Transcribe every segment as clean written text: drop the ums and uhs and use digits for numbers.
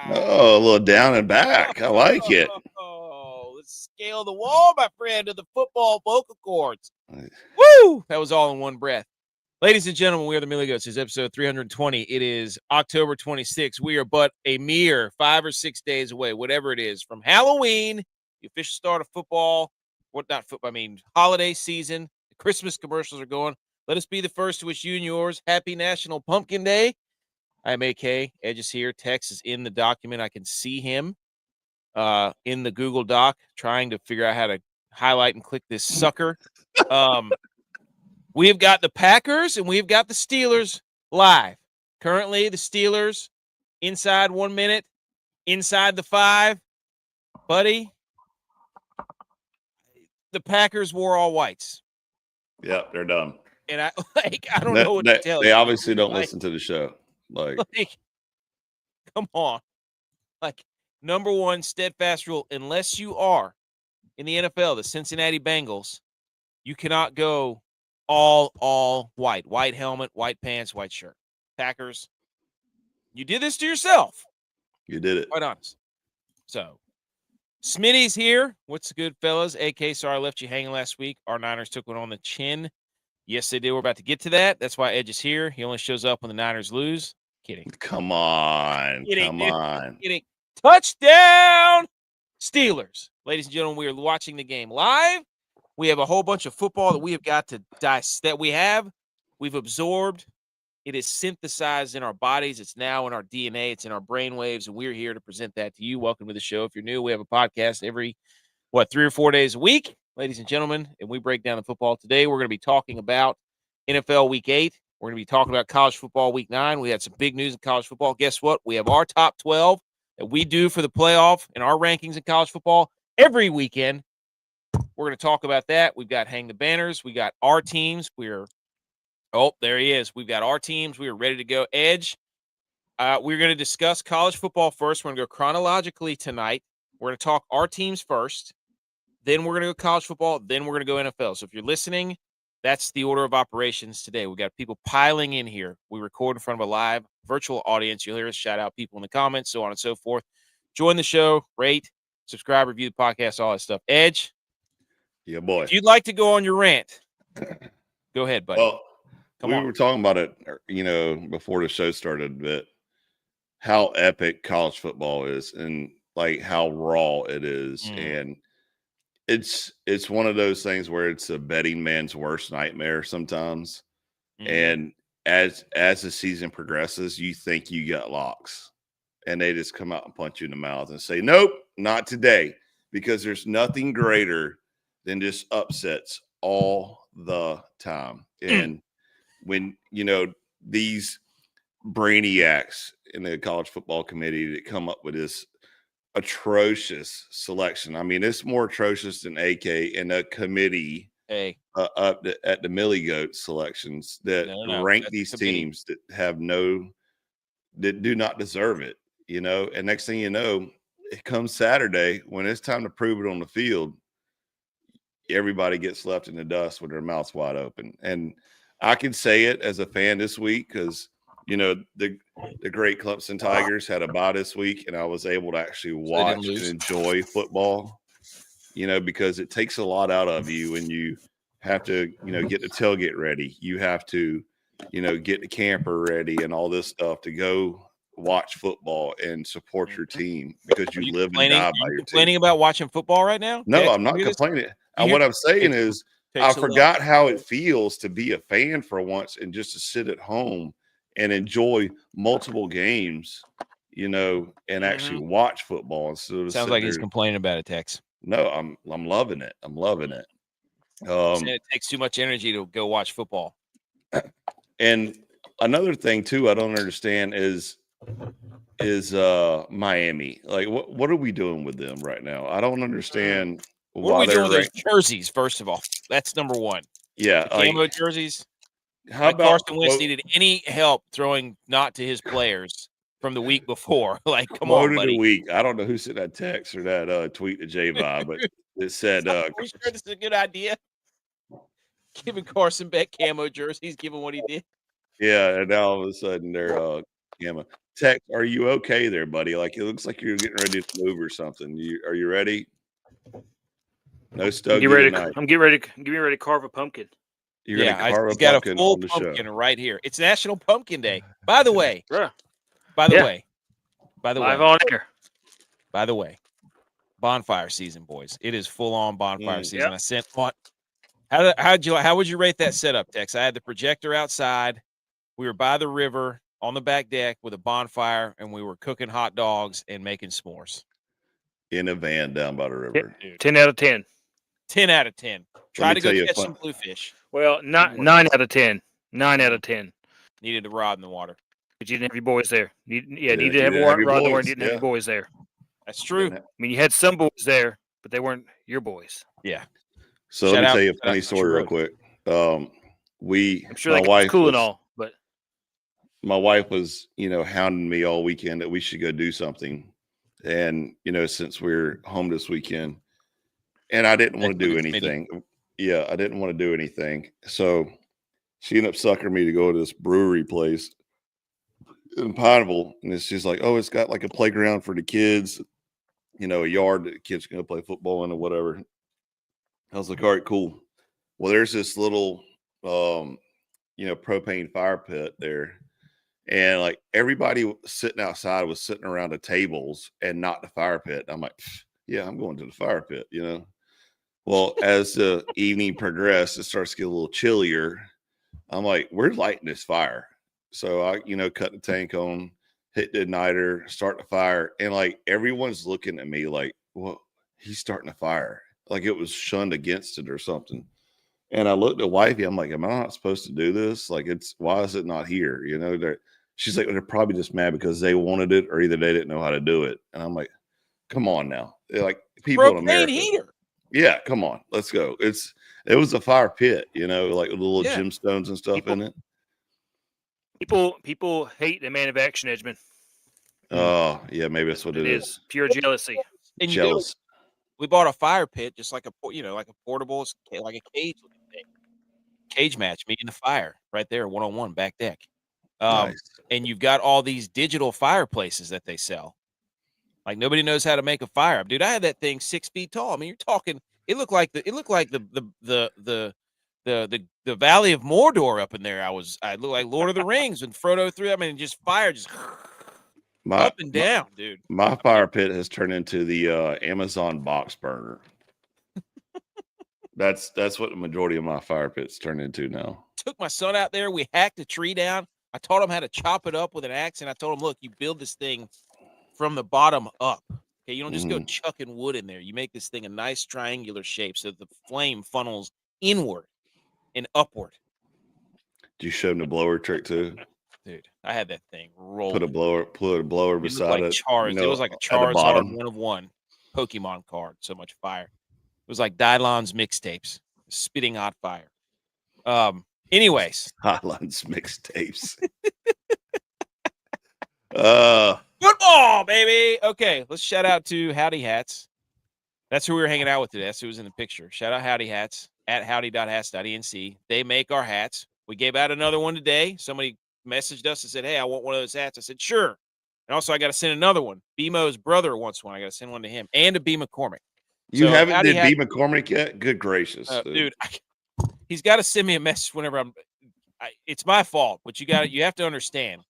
Oh, a little down and back. I like it. Oh, let's scale the wall, my friend, to the football vocal cords. Woo! That was all in one breath. Ladies and gentlemen, we are the Millie Goats. It's episode 320. It is October 26th. We are but a mere 5 or 6 days away, whatever it is, from Halloween, the official start of football. Holiday season. The Christmas commercials are going. Let us be the first to wish you and yours happy National Pumpkin Day. I'm AK. Edge is here. Tex is in the document. I can see him in the Google Doc trying to figure out how to highlight and click this sucker. We have got the Packers and we've got the Steelers live. Currently, the Steelers inside 1 minute, inside the 5. Buddy, the Packers wore all whites. Yeah, they're done. And I don't know what to tell you. They obviously don't listen to the show. Like, come on. Number one, steadfast rule, unless you are in the NFL, the Cincinnati Bengals, you cannot go all white. White helmet, white pants, white shirt. Packers, you did this to yourself. You did it. Quite honest. So, Smitty's here. What's good, fellas? AK, sorry I left you hanging last week. Our Niners took one on the chin. Yes, they did. We're about to get to that. That's why Edge is here. He only shows up when the Niners lose. Kidding. Come on. Kidding. Touchdown, Steelers. Ladies and gentlemen, we are watching the game live. We have a whole bunch of football that we have got to dissect. We've absorbed. It is synthesized in our bodies. It's now in our DNA. It's in our brainwaves, and we're here to present that to you. Welcome to the show. If you're new, we have a podcast every, 3 or 4 days a week, ladies and gentlemen, and we break down the football. Today, we're going to be talking about NFL Week 8. We're going to be talking about college football Week 9. We had some big news in college football. Guess what? We have our top 12 that we do for the playoff and our rankings in college football every weekend. We're going to talk about that. We've got Hang the Banners. We got our teams. There he is. We've got our teams. We are ready to go. Edge, we're going to discuss college football first. We're going to go chronologically tonight. We're going to talk our teams first. Then we're going to go college football. Then we're going to go NFL. So if you're listening, that's the order of operations today. We've got people piling in here. We record in front of a live virtual audience. You'll hear us shout out people in the comments, so on and so forth. Join the show, rate, subscribe, review the podcast, all that stuff. Edge. Yeah, boy. If you'd like to go on your rant, go ahead, buddy. Well, we were talking about it, before the show started, but how epic college football is and like how raw it is. And it's one of those things where it's a betting man's worst nightmare sometimes. And as the season progresses, you think you got locks and they just come out and punch you in the mouth and say, nope, not today, because there's nothing greater than just upsets all the time. And when, these brainiacs in the college football committee that come up with this atrocious selection. I mean, it's more atrocious than AK and a committee up at the Millie Goat selections that rank these teams that do not deserve it, and next thing you know, it comes Saturday when it's time to prove it on the field. Everybody gets left in the dust with their mouths wide open. And I can say it as a fan this week because, the great Clemson Tigers had a bye this week, and I was able to actually watch and enjoy football, because it takes a lot out of you when you have to, get the tailgate ready. You have to, get the camper ready and all this stuff to go watch football and support your team because you live and die by your team. Complaining about watching football right now? No, I'm not complaining. What I'm saying is I forgot how it feels to be a fan for once and just to sit at home and enjoy multiple games, and actually watch football. Instead of sounds like he's complaining about it, Tex. No, I'm loving it. I'm loving it. It takes too much energy to go watch football. And another thing too, I don't understand is Miami. Like, what are we doing with them right now? I don't understand. What are we doing with those jerseys? First of all, that's number one. Yeah, the camo jerseys. How about Carson Wentz needed any help throwing not to his players from the week before? Like, come on, buddy. The week. I don't know who sent that text or that tweet to J-Vi, but it said, "Are you sure this is a good idea? Giving Carson back camo jerseys, given what he did." Yeah, and now all of a sudden they're camo. Tex, are you okay there, buddy? Like, it looks like you're getting ready to move or something. Are you ready? No Stogie tonight. I'm getting ready to carve a pumpkin. You're going to carve a got a pumpkin full on the show. pumpkin right here. It's National Pumpkin Day. By the way, Live on air. By the way, bonfire season, boys. It is full on bonfire season. Yep. I sent one. How would you rate that setup, Tex? I had the projector outside. We were by the river on the back deck with a bonfire, and we were cooking hot dogs and making s'mores In a van down by the river. 10 out of 10. 10 out of 10. Try to go catch some bluefish. Well, 9 out of 10. 9 out of 10. Needed the rod in the water. But you didn't have your boys there. Needed to have a rod in the water and didn't have your boys there. That's true. I mean, you had some boys there, but they weren't your boys. Yeah. So let me tell you a funny story real quick. I'm sure my wife cool and all, but my wife was, hounding me all weekend that we should go do something. And, since we're home this weekend, and I didn't want to do anything. Yeah, I didn't want to do anything. So she ended up sucking me to go to this brewery place in Pineville. And she's like, oh, it's got like a playground for the kids, a yard that the kids can go play football in or whatever. I was like, all right, cool. Well, there's this little, propane fire pit there. And like everybody sitting outside was sitting around the tables and not the fire pit. I'm like, yeah, I'm going to the fire pit, Well, as the evening progressed, it starts to get a little chillier. I'm like, we're lighting this fire. So I, cut the tank on, hit the igniter, start the fire. And like, everyone's looking at me like, well, he's starting a fire. Like it was shunned against it or something. And I looked at wifey. I'm like, am I not supposed to do this? Like, why is it not here? She's like, they're probably just mad because they wanted it or either they didn't know how to do it. And I'm like, come on now. They're like people in America. Heater. Yeah, come on. Let's go. It was a fire pit, like with little gemstones and stuff in it. People hate the man of action, Edgman. Oh, yeah, maybe that's what it is. Pure jealousy. And jealous. We bought a fire pit, just like a portable, like a cage thing. Cage match, me and the fire right there, 1-on-1 back deck. Nice. And you've got all these digital fireplaces that they sell. Like nobody knows how to make a fire. Dude, I had that thing 6 feet tall. I mean, you're talking. It looked like the Valley of Mordor up in there. I looked like Lord of the Rings when Frodo threw. I mean, just fire, just up and down, dude. My fire pit has turned into the Amazon box burner. That's what the majority of my fire pits turn into now. Took my son out there. We hacked a tree down. I taught him how to chop it up with an axe, and I told him, look, you build this thing from the bottom up. Okay, you don't just go chucking wood in there. You make this thing a nice triangular shape so that the flame funnels inward and upward. Did you show him the blower trick too? Dude, I had that thing rolled. Put a blower beside it. It was like a Charizard 1-of-1 Pokemon card. So much fire. It was like DYLON's mixtapes, spitting hot fire. Anyways, DYLON's mixtapes. Football, baby. Okay, let's shout out to Howdy Hats. That's who we were hanging out with today. That's who was in the picture. Shout out Howdy Hats at howdy.hats.enc. They make our hats. We gave out another one today. Somebody messaged us and said, hey, I want one of those hats. I said, sure. And also, I got to send another one. BMO's brother wants one. I got to send one to him and to B. McCormick. You haven't did B. McCormick yet? Good gracious. Dude, he's got to send me a message whenever it's my fault, but you have to understand.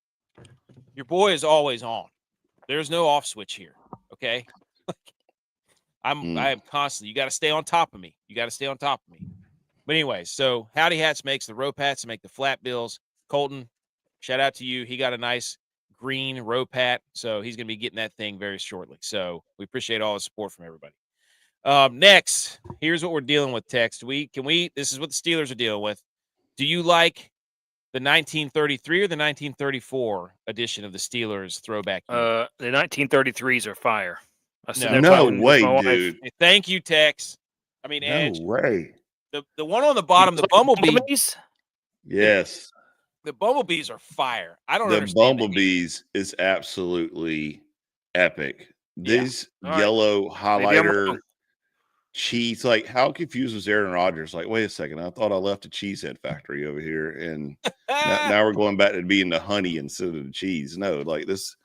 Your boy is always on. There's no off switch here. Okay. I am constantly, you got to stay on top of me. But anyways, so Howdy Hats makes the rope hats and make the flat bills. Colton, shout out to you. He got a nice green rope hat. So he's going to be getting that thing very shortly. So we appreciate all the support from everybody. Next, here's what we're dealing with, Text. This is what the Steelers are dealing with. Do you like the 1933 or the 1934 edition of the Steelers throwback? The 1933s are fire. No way, dude. Thank you, Tex. I mean, no Edge. way. The one on the bottom, the bumblebees. Yes. The bumblebees are fire. I don't understand. The bumblebees is absolutely epic. These yellow highlighter cheese. Like, how confused was Aaron Rodgers? Like, wait a second, I thought I left a cheesehead factory over here, and now we're going back to being the honey instead of the cheese. No, like this,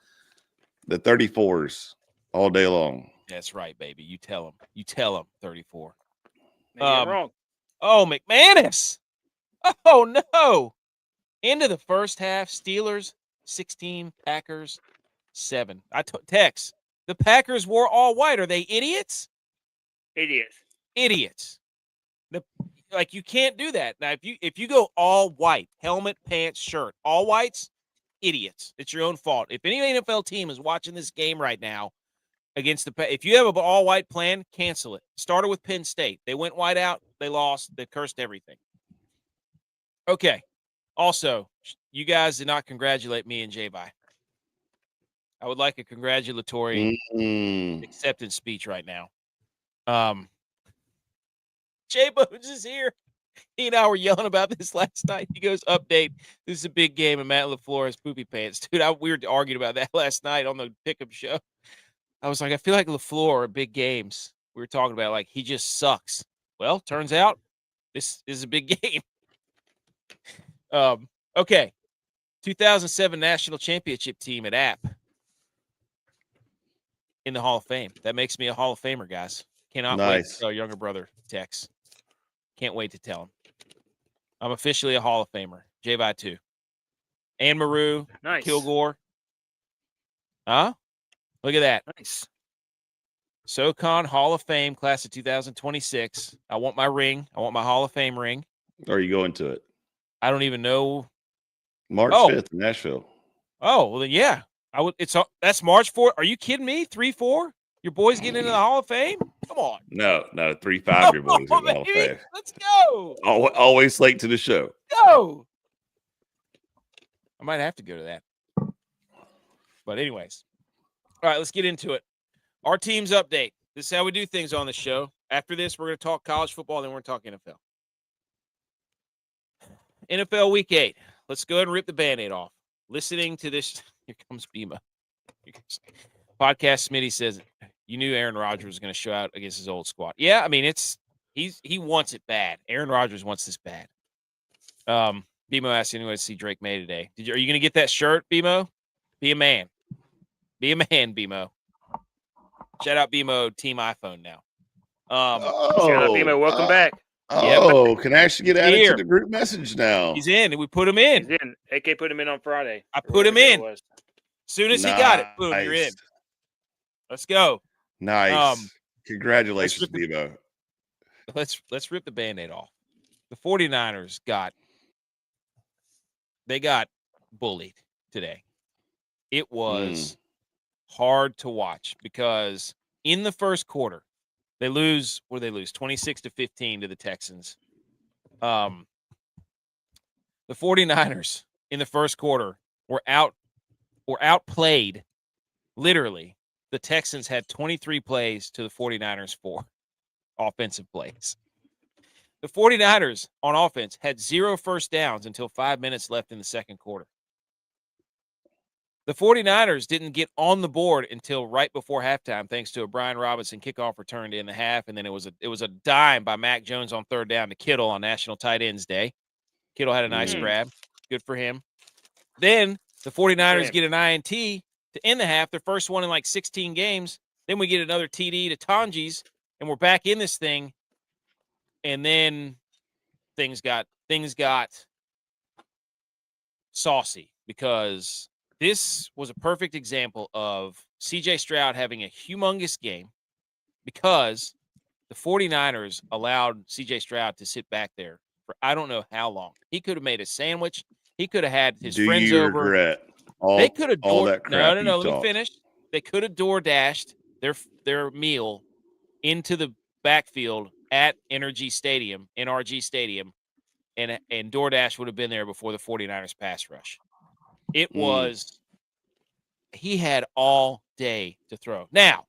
the 34s all day long. That's right, baby. You tell him. You tell him 34. Maybe I'm wrong. Oh, McManus. Oh, no. End of the first half, Steelers 16, Packers 7. Tex, the Packers wore all white. Are they idiots? Idiots. Like, you can't do that. Now, if you go all white, helmet, pants, shirt, all whites, idiots. It's your own fault. If any NFL team is watching this game right now against if you have an all white plan, cancel it. Started with Penn State. They went white out. They lost. They cursed everything. Okay. Also, you guys did not congratulate me and J-Bye. I would like a congratulatory acceptance speech right now. J-Bones is here. He and I were yelling about this last night. He goes, update. This is a big game, and Matt LaFleur has poopy pants. Dude, we were arguing about that last night on the pickup show. I was like, I feel like LaFleur at big games. We were talking about, like, he just sucks. Well, turns out this is a big game. Okay. 2007 National Championship team at App in the Hall of Fame. That makes me a Hall of Famer, guys. Cannot wait to tell our younger brother, Tex. Can't wait to tell him. I'm officially a Hall of Famer. J-Bye too. Ann Maru, Nice. Kilgore. Huh? Look at that. Nice. SoCon Hall of Fame, class of 2026. I want my ring. I want my Hall of Fame ring. Are you going to it? I don't even know. March 5th in Nashville. Oh, well, then, yeah. That's March 4th. Are you kidding me? 3-4? Your boys getting into the Hall of Fame? Come on. No, 3-5. Your boys in the Hall of Fame. Let's go. Always late to the show. Go. I might have to go to that. But anyways. All right, let's get into it. Our team's update. This is how we do things on the show. After this, we're going to talk college football, then we're going to talk NFL. NFL Week 8. Let's go ahead and rip the Band-Aid off. Listening to this, here comes Bama. Podcast Smitty says, you knew Aaron Rodgers was going to show out against his old squad. Yeah, I mean, he wants it bad. Aaron Rodgers wants this bad. Bimo asked anyone to see Drake May today. Are you going to get that shirt, Bimo? Be a man. Be a man, Bimo. Shout out Bimo, Team iPhone now. Shout out Bimo. Welcome back. Oh, can I actually get added to the group message now? He's in. We put him in. He's in. AK put him in on Friday. I put him in. As soon as he got it, boom, you're in. Let's go. Nice. Congratulations, Bimo. Let's rip the Band-Aid off. The 49ers got bullied today. It was hard to watch because in the first quarter, they lose 26-15 to the Texans. The 49ers in the first quarter were outplayed. Literally, the Texans had 23 plays to the 49ers 4 offensive plays. The 49ers on offense had 0 first downs until 5 minutes left in the second quarter. The 49ers didn't get on the board until right before halftime, thanks to a Brian Robinson kickoff return to end the half, and then it was a dime by Mac Jones on third down to Kittle on National Tight Ends Day. Kittle had a nice grab. Good for him. Then the 49ers get an INT to end the half, their first one in like 16 games. Then we get another TD to Tangi's, and we're back in this thing. And then things got saucy because this was a perfect example of C.J. Stroud having a humongous game because the 49ers allowed C.J. Stroud to sit back there for I don't know how long. He could have made a sandwich. He could have had his friends over. Regret they could have all that crap. No. Let me finish. They could have door dashed their meal into the backfield at NRG Stadium, and DoorDash would have been there before the 49ers pass rush. It was he had all day to throw. Now,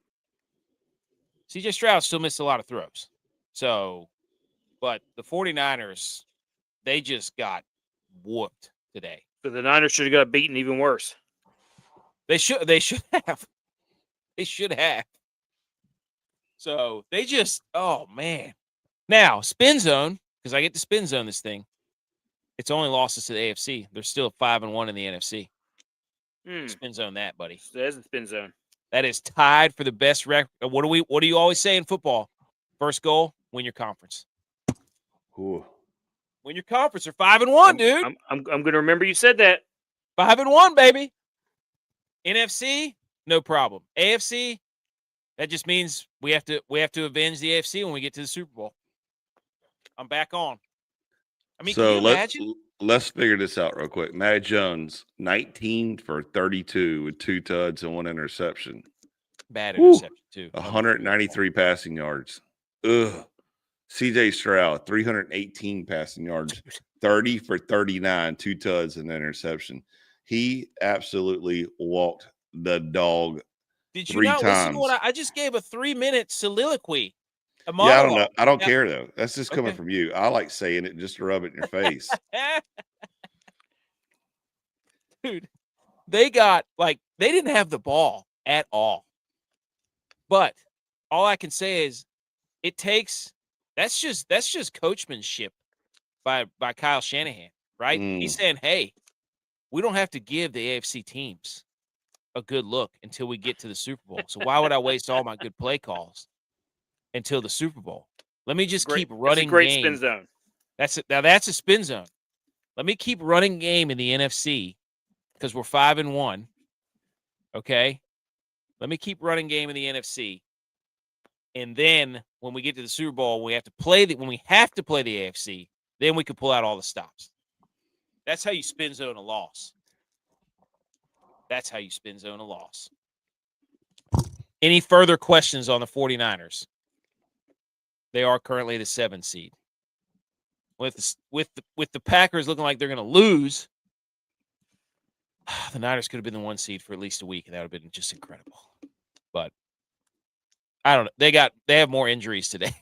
CJ Stroud still missed a lot of throws. So, but the 49ers, they just got whooped today. So the Niners should have got beaten even worse. They should have. They should have. So they just, oh man. Now, spin zone, because I get to spin zone this thing. It's only losses to the AFC. They're still 5-1 in the NFC. Spin zone that, buddy. So there's the spin zone. That is tied for the best record. What do you always say in football? First goal, win your conference. Ooh. Win your conference. They're 5-1, dude. I'm going to remember you said that. 5-1, baby. NFC, no problem. AFC, that just means we have to avenge the AFC when we get to the Super Bowl. I'm back on. I mean, so can you imagine? Let's figure this out real quick. Matt Jones, 19 for 32 with 2 tuds and 1 interception. Bad interception, too. 193 passing yards. Ugh. CJ Stroud, 318 passing yards, 30 for 39, 2 tuds and an interception. He absolutely walked the dog. Did you not listen to what I just gave a 3-minute soliloquy? Yeah, I don't know. I don't care, though. That's just coming from you. I like saying it just to rub it in your face. Dude, they didn't have the ball at all. But all I can say is that's just coachmanship by Kyle Shanahan, right? He's saying, hey, we don't have to give the AFC teams a good look until we get to the Super Bowl. So why would I waste all my good play calls until the Super Bowl? Let me just keep running That's a great game. spin zone. That's a spin zone. Let me keep running game in the NFC because we're 5-1. Okay? Let me keep running game in the NFC. And then when we get to the Super Bowl, when we have to play the AFC, then we can pull out all the stops. That's how you spin zone a loss. That's how you spin zone a loss. Any further questions on the 49ers? They are currently the 7 seed. With the Packers looking like they're going to lose, the Niners could have been the 1 seed for at least a week, and that would have been just incredible. But I don't know. They have more injuries today.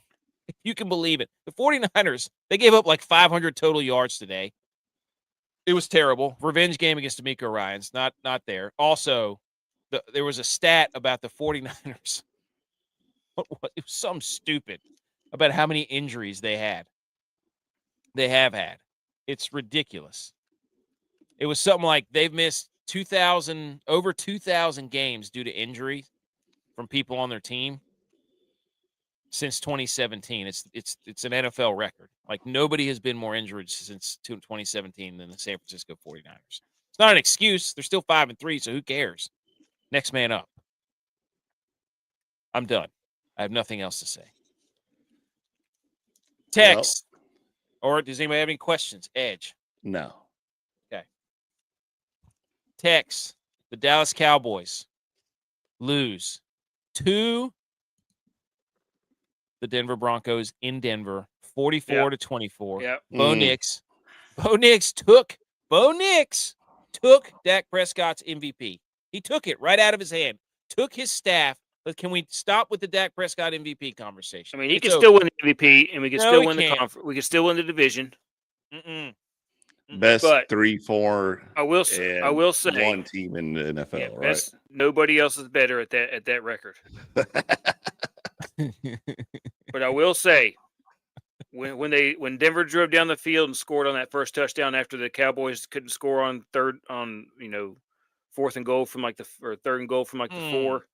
You can believe it. The 49ers, they gave up like 500 total yards today. It was terrible. Revenge game against D'Amico Ryans. Not there. Also, there was a stat about the 49ers. It was something stupid about how many injuries they had. They have had. It's ridiculous. It was something like they've missed over 2,000 games due to injury from people on their team since 2017. It's an NFL record. Like, nobody has been more injured since 2017 than the San Francisco 49ers. It's not an excuse. They're still 5-3, so who cares? Next man up. I'm done. I have nothing else to say. Text. Or does anybody have any questions? Edge. No. Okay. Text. The Dallas Cowboys lose to the Denver Broncos in Denver, 44-24. Yep. Bo Nix took Dak Prescott's MVP. He took it right out of his hand. Took his staff. But can we stop with the Dak Prescott MVP conversation? I mean, he can still win the MVP, and we can still win the conference. We can still win the division. Best 3-4. I will say one team in the NFL, right? Nobody else is better at that record. But I will say, when Denver drove down the field and scored on that first touchdown after the Cowboys couldn't score on 4th and goal from like the 3rd and goal from like the 4,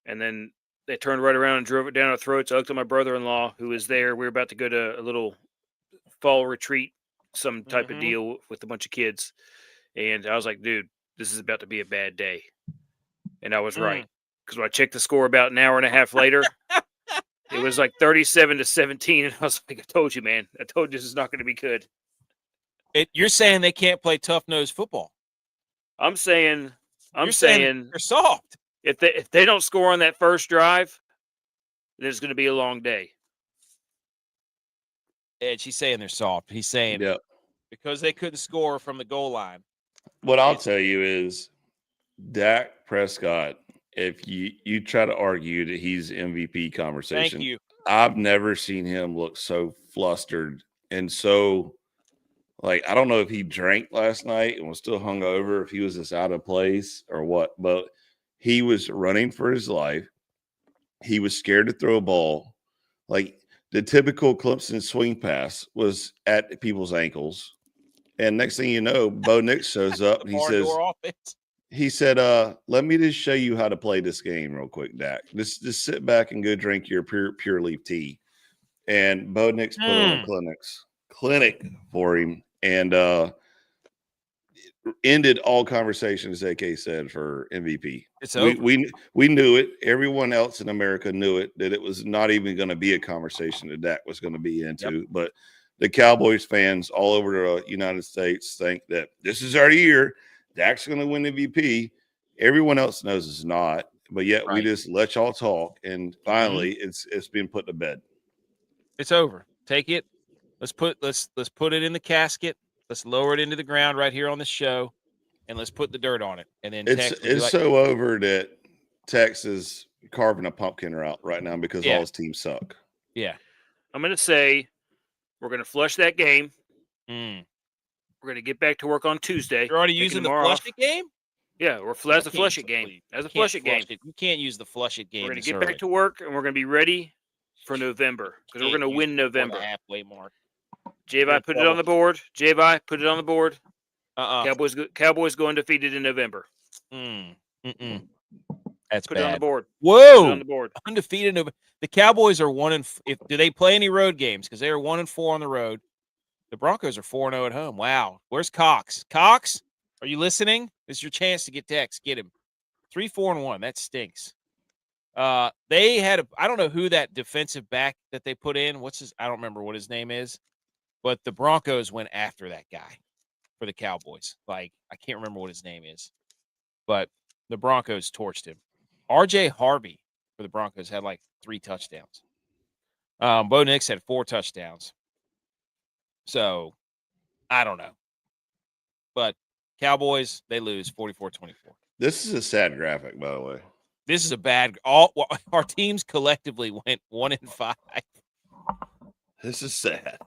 and then they turned right around and drove it down our throats. I looked at my brother-in-law who was there. We were about to go to a little fall retreat, some type of deal with a bunch of kids, and I was like, dude, this is about to be a bad day. And I was right, because when I checked the score about an hour and a half later, it was like 37-17, and I was like, I told you, man. I told you this is not going to be good. You're saying they can't play tough-nosed football. I'm saying they're soft. If they don't score on that first drive, then it's going to be a long day. Ed, she's saying they're soft. He's saying because they couldn't score from the goal line. What I'll tell you is Dak Prescott, if you try to argue that he's MVP conversation, thank you. I've never seen him look so flustered and so like, I don't know if he drank last night and was still hungover, if he was just out of place or what, but he was running for his life. he was scared to throw a ball. Like the typical Clemson swing pass was at people's ankles. And next thing you know, Bo Nix shows up and he said, let me just show you how to play this game real quick, Dak. Just sit back and go drink your pure leaf tea. And Bo Nix put on a clinic for him and ended all conversations, AK said, for MVP. It's over. We knew it. Everyone else in America knew it, that it was not even going to be a conversation that Dak was going to be into. Yep. But the Cowboys fans all over the United States think that this is our year. Dak's going to win MVP. Everyone else knows it's not. But yet we just let y'all talk. And finally, it's been put to bed. It's over. Take it. Let's put it in the casket. Let's lower it into the ground right here on the show, and let's put the dirt on it. And then it's so over that Tex is carving a pumpkin out right now because all his teams suck. Yeah. I'm going to say we're going to flush that game. Mm. We're going to get back to work on Tuesday. You're already using the flush it game? Yeah, that's a flush it game. That's a flush it game. You can't use the flush it game. We're going to get back to work, and we're going to be ready for November because we're going to win November. The halfway mark. JVI put it on the board. JVI put it on the board. Cowboys go undefeated in November. That's put bad. It on the board. Whoa! Put it on the board. Undefeated. The Cowboys are 1-4. Do they play any road games? Because they are 1-4 on the road. The Broncos are 4-0 at home. Wow. Where's Cox? Cox, are you listening? This is your chance to get Tex. Get him. 3-4-1. That stinks. They had I don't know who that defensive back that they put in. I don't remember what his name is. But the Broncos went after that guy for the Cowboys. Like, I can't remember what his name is. But the Broncos torched him. R.J. Harvey for the Broncos had like 3 touchdowns. Bo Nix had 4 touchdowns. So, I don't know. But Cowboys, they lose 44-24. This is a sad graphic, by the way. This is a bad – our teams collectively went 1-5. This is sad.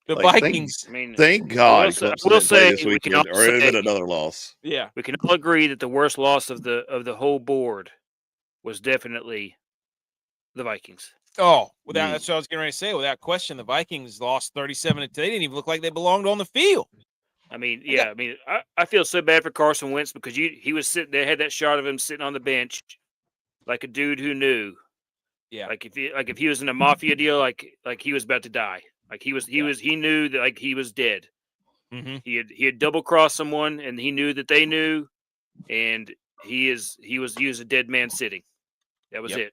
The Vikings. Thank God. We'll say this weekend, or even another loss. Yeah, we can all agree that the worst loss of the whole board was definitely the Vikings. Oh, that's what I was getting ready to say. Without question, the Vikings lost 37. They didn't even look like they belonged on the field. I mean, I feel so bad for Carson Wentz because he was sitting. They had that shot of him sitting on the bench, like a dude who knew. Yeah, like if he was in a mafia deal, like he was about to die. Like he knew that like he was dead. Mm-hmm. He had double crossed someone, and he knew that they knew, and he was a dead man sitting. That was it.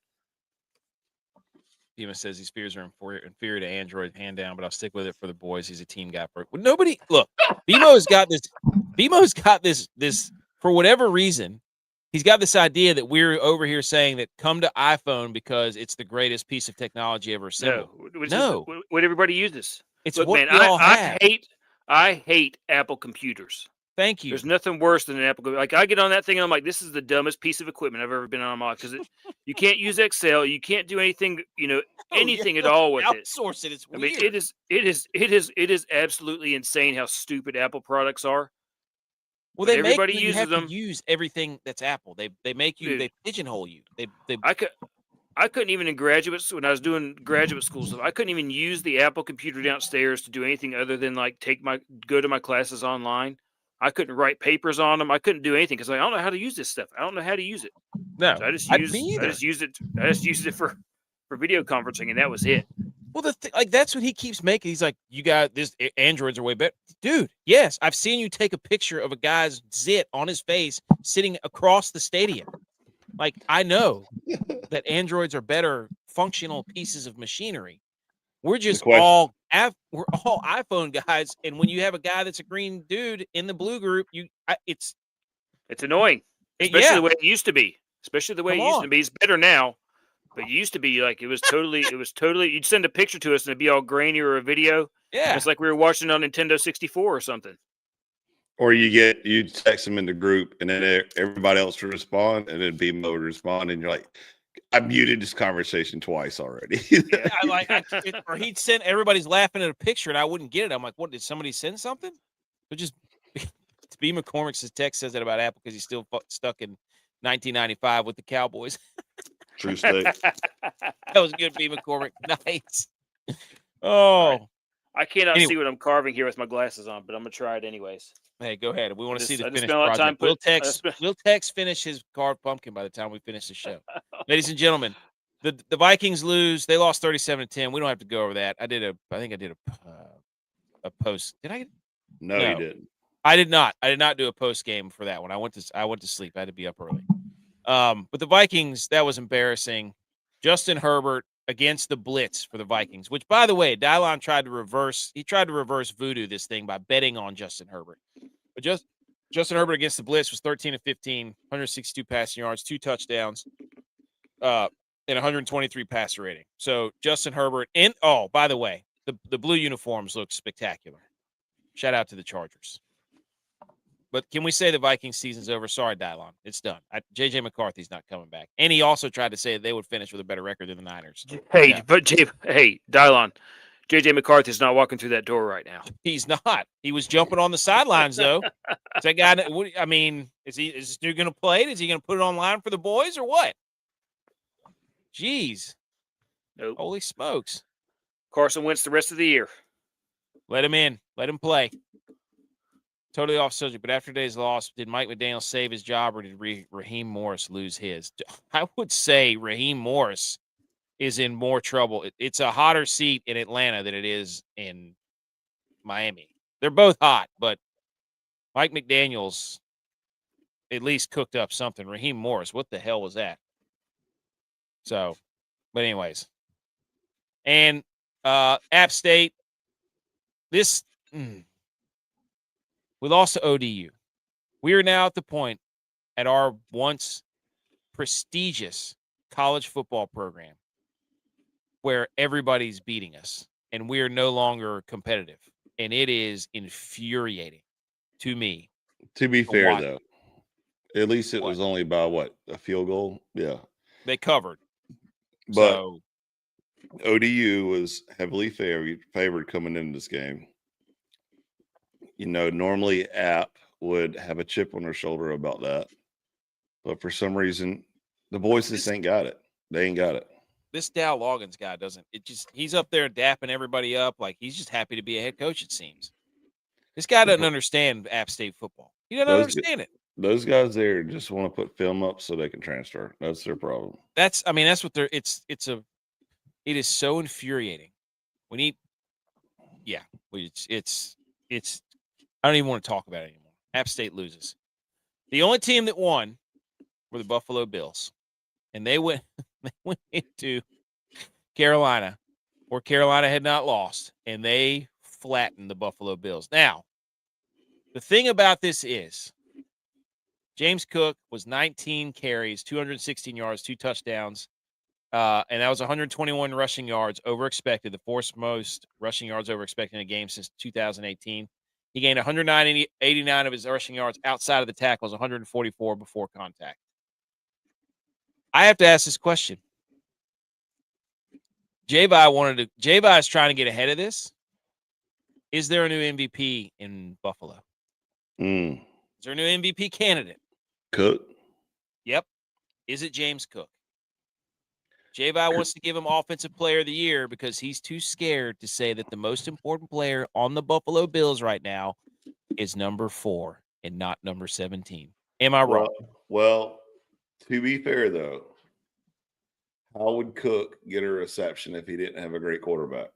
Dima says these fears are inferior to Android hand down, but I'll stick with it for the boys. He's a team guy. Nobody look. BMO's got this. BMO's got this for whatever reason. He's got this idea that we're over here saying that come to iPhone because it's the greatest piece of technology ever assembled. No. What everybody uses. It's Look, what man, we all have. I hate Apple computers. Thank you. There's nothing worse than an Apple. Like I get on that thing and I'm like, this is the dumbest piece of equipment I've ever been on my life because you can't use Excel, you can't do anything, anything at all with it. Outsource it. It's weird. I mean, it is absolutely insane how stupid Apple products are. Well, but they everybody make uses them. To use everything that's Apple. They make you. Dude, they pigeonhole you. I couldn't even when I was doing graduate school stuff. I couldn't even use the Apple computer downstairs to do anything other than like go to my classes online. I couldn't write papers on them. I couldn't do anything because I don't know how to use this stuff. I don't know how to use it. No, so I just used it for video conferencing, and that was it. Well, that's what he keeps making. He's like, you got this. Androids are way better, dude. Yes, I've seen you take a picture of a guy's zit on his face sitting across the stadium. Like, I know that Androids are better functional pieces of machinery. We're just all iPhone guys, and when you have a guy that's a green dude in the blue group, it's annoying, especially the way it used to be. Especially the way it used to be. It's better now, but it used to be like it was totally. You'd send a picture to us and it'd be all grainy or a video. Yeah, it's like we were watching on Nintendo 64 or something. Or you text them in the group, and then everybody else will respond, and then BMO would respond, and you're like, I muted this conversation twice already. Or he'd send everybody's laughing at a picture, and I wouldn't get it. I'm like, what? Did somebody send something? But just B. McCormick's text says that about Apple because he's still stuck in 1995 with the Cowboys. True state. That was a good B. McCormick. Nice. Oh. Right. I cannot Anyway. see what I'm carving here with my glasses on, but I'm going to try it anyways. Hey, go ahead. We want to see the I just finished spent a lot of time project. We'll text finish his carved pumpkin by the time we finish the show. Ladies and gentlemen, the Vikings lose. They lost 37-10. We don't have to go over that. I think I did a post. Did I? No, you didn't. I did not. I did not do a post game for that one. I went to sleep. I had to be up early. But the Vikings, that was embarrassing. Justin Herbert against the blitz for the Vikings, which, by the way, DYLON tried to reverse voodoo this thing by betting on Justin Herbert. But Justin Herbert against the blitz was 13 of 15, 162 passing yards, 2 touchdowns, and 123 passer rating. So Justin Herbert by the way, the blue uniforms look spectacular. Shout out to the Chargers. But can we say the Vikings season's over? Sorry, DYLON. It's done. J.J. McCarthy's not coming back. And he also tried to say they would finish with a better record than the Niners. Hey, DYLON. J.J. McCarthy's not walking through that door right now. He's not. He was jumping on the sidelines, though. Is that guy? I mean, is this dude going to play it? Is he going to put it online for the boys or what? Jeez. Nope. Holy smokes. Carson Wentz the rest of the year. Let him in. Let him play. Totally off subject, but after today's loss, did Mike McDaniel save his job or did Raheem Morris lose his? I would say Raheem Morris is in more trouble. It's a hotter seat in Atlanta than it is in Miami. They're both hot, but Mike McDaniel's at least cooked up something. Raheem Morris, what the hell was that? So, but anyways. And App State, we lost to ODU. We are now at the point at our once prestigious college football program where everybody's beating us and we are no longer competitive. And it is infuriating to me. To be fair, though, at least it was only by a field goal? Yeah. They covered. But ODU was heavily favored coming into this game. You know, normally App would have a chip on their shoulder about that. But for some reason, the boys just ain't got it. They ain't got it. This Dow Loggins guy doesn't. He's up there dapping everybody up like he's just happy to be a head coach, it seems. This guy doesn't understand App State football. He doesn't understand it. Those guys there just want to put film up so they can transfer. That's their problem. That's what they're it is so infuriating. It's I don't even want to talk about it anymore. App State loses. The only team that won were the Buffalo Bills. And they went into Carolina, where Carolina had not lost, and they flattened the Buffalo Bills. Now, the thing about this is James Cook was 19 carries, 216 yards, 2 touchdowns, and that was 121 rushing yards over expected, the fourth most rushing yards over expected in a game since 2018. He gained 189 of his rushing yards outside of the tackles, 144 before contact. I have to ask this question. J-Vi is trying to get ahead of this. Is there a new MVP in Buffalo? Is there a new MVP candidate? Cook. Yep. Is it James Cook? J-Vi wants to give him Offensive Player of the Year because he's too scared to say that the most important player on the Buffalo Bills right now is number 4 and not number 17. Am I wrong? Well, to be fair, though, how would Cook get a reception if he didn't have a great quarterback?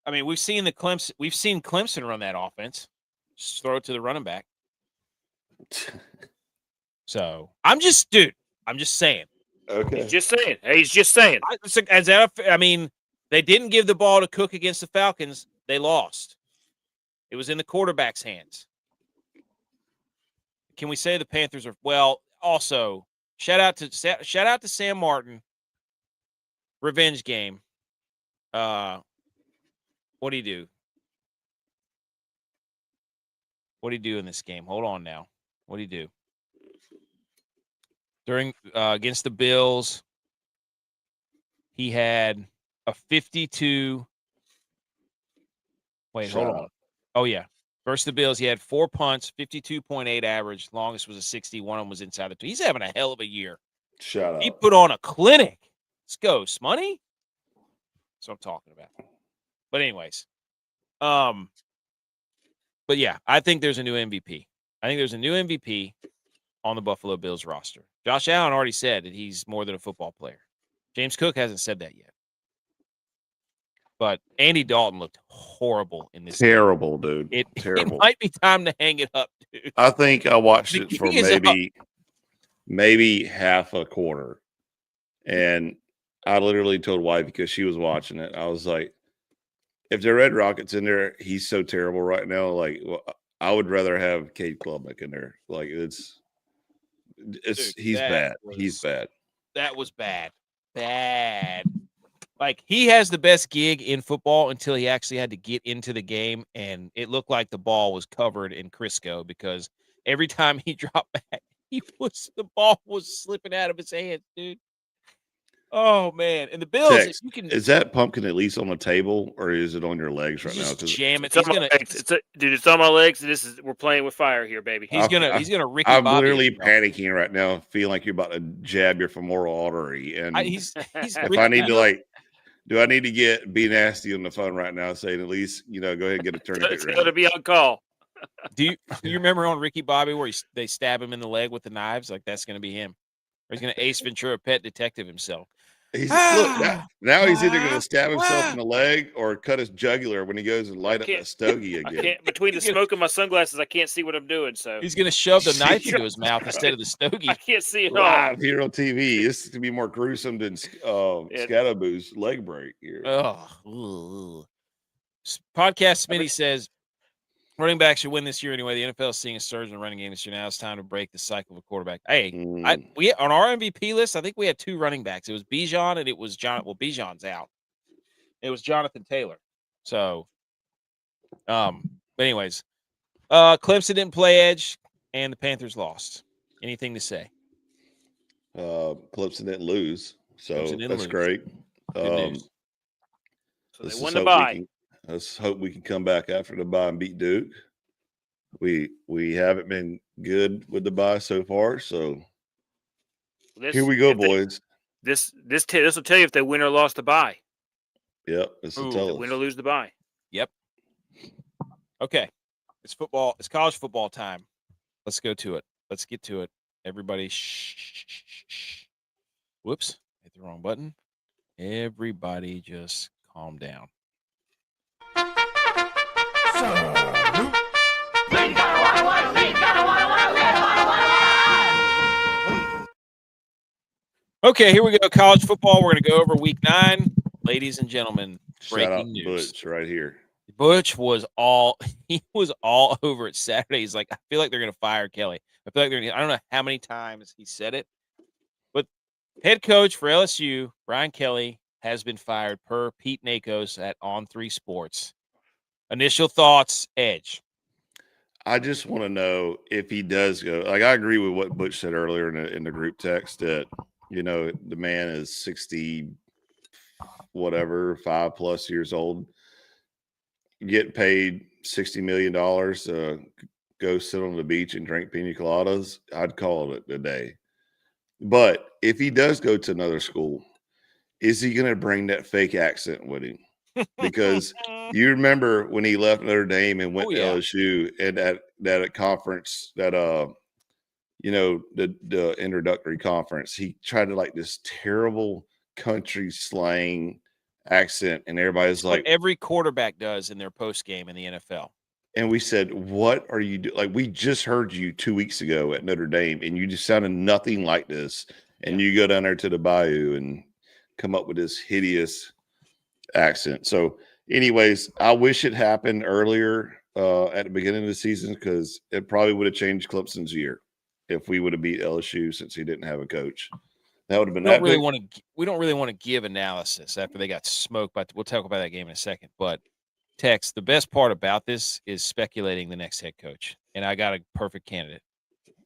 I mean, we've seen Clemson run that offense. Just throw it to the running back. So I'm just saying. Okay. He's just saying. I mean, they didn't give the ball to Cook against the Falcons. They lost. It was in the quarterback's hands. Can we say the Panthers are also shout out to Sam Martin. Revenge game. What do you do? What do you do in this game? Hold on now. What do you do? During against the Bills, he had a 52. Wait, hold on. Oh, yeah. Versus the Bills, he had 4 punts, 52.8 average. Longest was a 60. One of them was inside the 2. He's having a hell of a year. Shout He out. put on a clinic. Let's go, Smoney. That's what I'm talking about. But anyways, but yeah, I think there's a new MVP. I think there's a new MVP on the Buffalo Bills roster. Josh Allen already said that he's more than a football player. James Cook hasn't said that yet. But Andy Dalton looked horrible in this Terrible, game. dude. Terrible. It might be time to hang it up, dude. I think I watched The it for key is maybe half a quarter. And I literally told wife because she was watching it. I was like, if the Red Rocket's in there, he's so terrible right now. Like, well, I would rather have Cade Klubnik in there. Like, Dude, he's bad. He's bad. That was bad. Bad. Like, he has the best gig in football until he actually had to get into the game, and it looked like the ball was covered in Crisco because every time he dropped back, the ball was slipping out of his hands, dude. Oh man! And the Bills, Tex, if you can, is that pumpkin at least on the table, or is it on your legs right now? just jam it. It's on my legs. It's on my legs. We're playing with fire here, baby. He's gonna Ricky I'm Bobby. literally panicking right now, feeling like you're about to jab your femoral artery. And he's if I need to do I need to be nasty on the phone right now, saying at least go ahead and get a tourniquet It's ready. going to be on call. Do you remember on Ricky Bobby where they stab him in the leg with the knives? Like that's gonna be him. Or he's gonna Ace Ventura Pet Detective himself. Look, now he's either going to stab himself in the leg or cut his jugular when he goes and light up that stogie again. Between the smoke and my sunglasses, I can't see what I'm doing. So he's going to shove the knife into his mouth instead of the stogie. I can't see it live here on TV. This is going to be more gruesome than Scatterboo's leg break here. Oh, Podcast Smitty says running backs should win this year anyway. The NFL is seeing a surge in the running game this year. Now it's time to break the cycle of a quarterback. Hey, we on our MVP list, I think we had two running backs. It was Bijan and it was John. Well, Bijan's out. It was Jonathan Taylor. So, but anyways, Clemson didn't play edge, and the Panthers lost. Anything to say? Clemson didn't lose, so that's great. Good news. So they won the bye. Let's hope we can come back after the bye and beat Duke. We haven't been good with the bye so far, so here we go, boys. This will tell you if they win or lost the bye. Yep, this will tell us. Win or lose the bye. Yep. Okay, it's football. It's college football time. Let's go to it. Let's get to it. Everybody, shh. Whoops, hit the wrong button. Everybody, just calm down. Okay, here we go. College football. We're going to go over week 9. Ladies and gentlemen, breaking news. Butch right here. Butch was all over it Saturday. He's like, I feel like they're going to fire Kelly. I feel like I don't know how many times he said it, but head coach for LSU, Brian Kelly, has been fired per Pete Nakos at On3 Sports. Initial thoughts, Edge. I just want to know if he does go. Like, I agree with what Butch said earlier in the group text that, the man is 60, whatever, 5+ years old, get paid $60 million to go sit on the beach and drink pina coladas. I'd call it a day. But if he does go to another school, is he going to bring that fake accent with him? Because you remember when he left Notre Dame and went to LSU and that conference that the introductory conference, he tried to like this terrible country slang accent, and everybody's like, every quarterback does in their post game in the NFL. And we said, "What are you doing? Like, we just heard you 2 weeks ago at Notre Dame, and you just sounded nothing like this. And you go down there to the Bayou and come up with this hideous accent." So, anyways, I wish it happened earlier at the beginning of the season because it probably would have changed Clemson's year if we would have beat LSU since he didn't have a coach. That would have been. We don't really want to give analysis after they got smoked, but we'll talk about that game in a second. But Tex, the best part about this is speculating the next head coach, and I got a perfect candidate.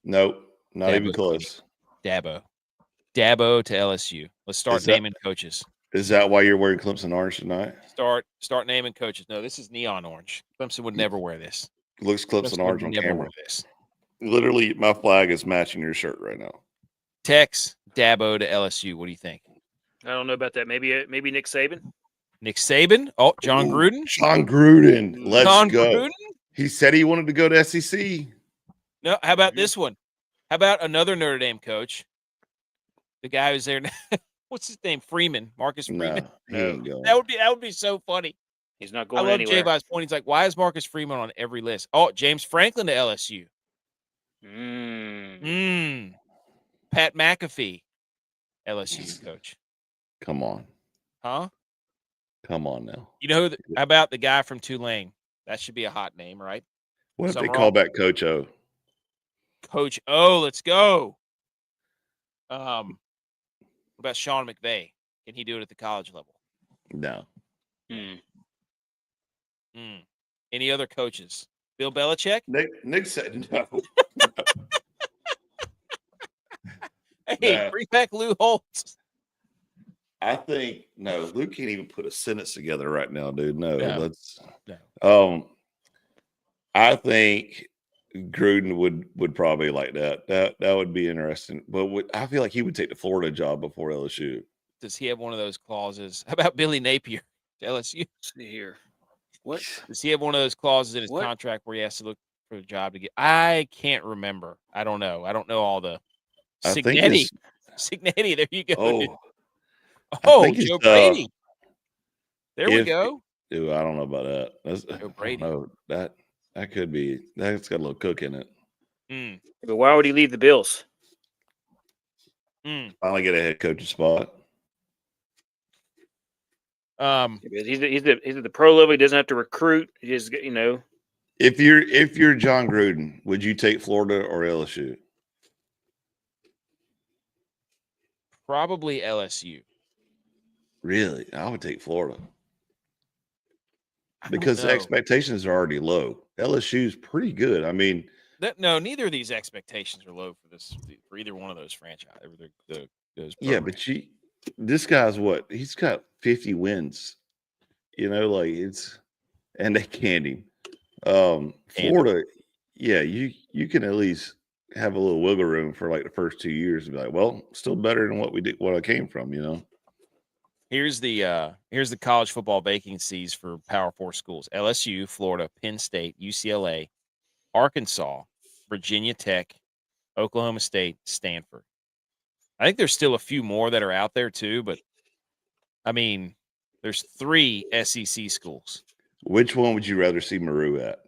Nope, not even close. Dabo to LSU. Let's start naming coaches. Is that why you're wearing Clemson orange tonight? Start naming coaches. No, this is neon orange. Clemson would never wear this. Looks Clemson orange on camera. Wear this. Literally, my flag is matching your shirt right now. Tech's Dabo to LSU. What do you think? I don't know about that. Maybe Nick Saban. Nick Saban? Oh, John Gruden? John Gruden. Let's John go. Gruden? He said he wanted to go to SEC. No, how about this one? How about another Notre Dame coach? The guy who's there now. What's his name? Freeman. Marcus Freeman. No, he ain't going. That would be so funny. He's not I going love anywhere. J-Bob's point. He's like, why is Marcus Freeman on every list? Oh, James Franklin to LSU. Pat McAfee, LSU coach. Come on. Huh? Come on now. You know how about the guy from Tulane? That should be a hot name, right? What if they call back Coach O? Coach O, let's go. What about Sean McVay? Can he do it at the college level? No. Any other coaches? Bill Belichick? Nick said no. Hey, bring back Lou Holtz. I think no. Lou can't even put a sentence together right now, dude. No. I think Gruden would probably like that. That would be interesting. But I feel like he would take the Florida job before LSU. Does he have one of those clauses? How about Billy Napier to LSU? Let's see here. What? Does he have one of those clauses in his contract where he has to look for a job to get? I can't remember. I don't know. I don't know all the. Signetti. There you go. Oh, Joe Brady. There we go. Dude, I don't know about that. Joe Brady. No, that could be. That's got a little cook in it. But why would he leave the Bills? Finally get a head coaching spot. He's at the pro level. He doesn't have to recruit. He just If you're John Gruden, would you take Florida or LSU? Probably LSU. Really? I would take Florida. Because the expectations are already low. LSU's pretty good. I mean, neither of these expectations are low for either one of those franchises. Yeah, but this guy's what? He's got 50 wins. And they canned him. Florida, yeah, you can at least have a little wiggle room for like the first 2 years and be like, well, still better than what I came from, Here's the college football vacancies for Power 4 schools: LSU, Florida, Penn State, UCLA, Arkansas, Virginia Tech, Oklahoma State, Stanford. I think there's still a few more that are out there too, but I mean, there's 3 SEC schools. Which one would you rather see Maru at?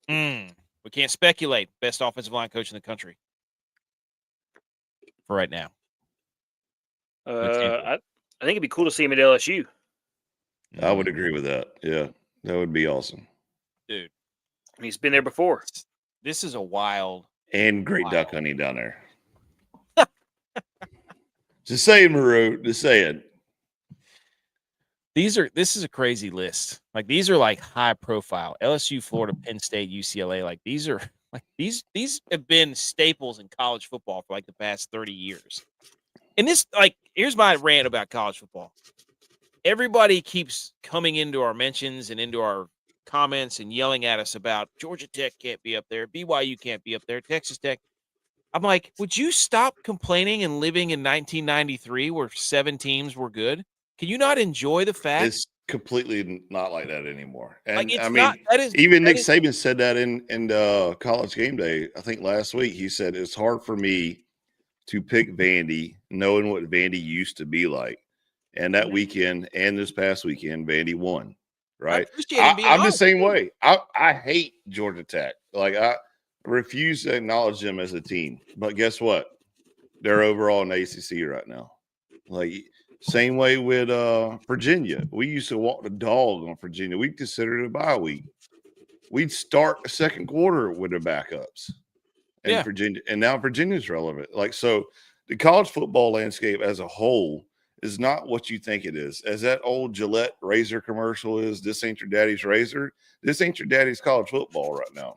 We can't speculate. Best offensive line coach in the country for right now. I think it'd be cool to see him at LSU. I would agree with that. Yeah, that would be awesome. Dude. He's been there before. This is a wild. And great duck hunting down there. Just saying, Maru. Just saying. This is a crazy list. Like, these are like high profile. LSU, Florida, Penn State, UCLA. Like, these are like these have been staples in college football for like the past 30 years. And this, like, here's my rant about college football. Everybody keeps coming into our mentions and into our comments and yelling at us about Georgia Tech can't be up there, BYU can't be up there, Texas Tech. I'm like, would you stop complaining and living in 1993 where 7 teams were good? Can you not enjoy the fact? It's completely not like that anymore. And like, I mean, Nick Saban said that in College Game Day, I think last week. He said it's hard for me to pick Vandy, knowing what Vandy used to be like. And that weekend and this past weekend, Vandy won. Right? I'm the same way. I hate Georgia Tech. Like, I refuse to acknowledge them as a team. But guess what? They're overall in the ACC right now. Like, same way with Virginia. We used to walk the dog on Virginia. We considered it a bye week. We'd start the second quarter with the backups. And Virginia, and now Virginia's relevant. Like, so the college football landscape as a whole is not what you think it is. As that old Gillette razor commercial is, this ain't your daddy's razor. This ain't your daddy's college football right now.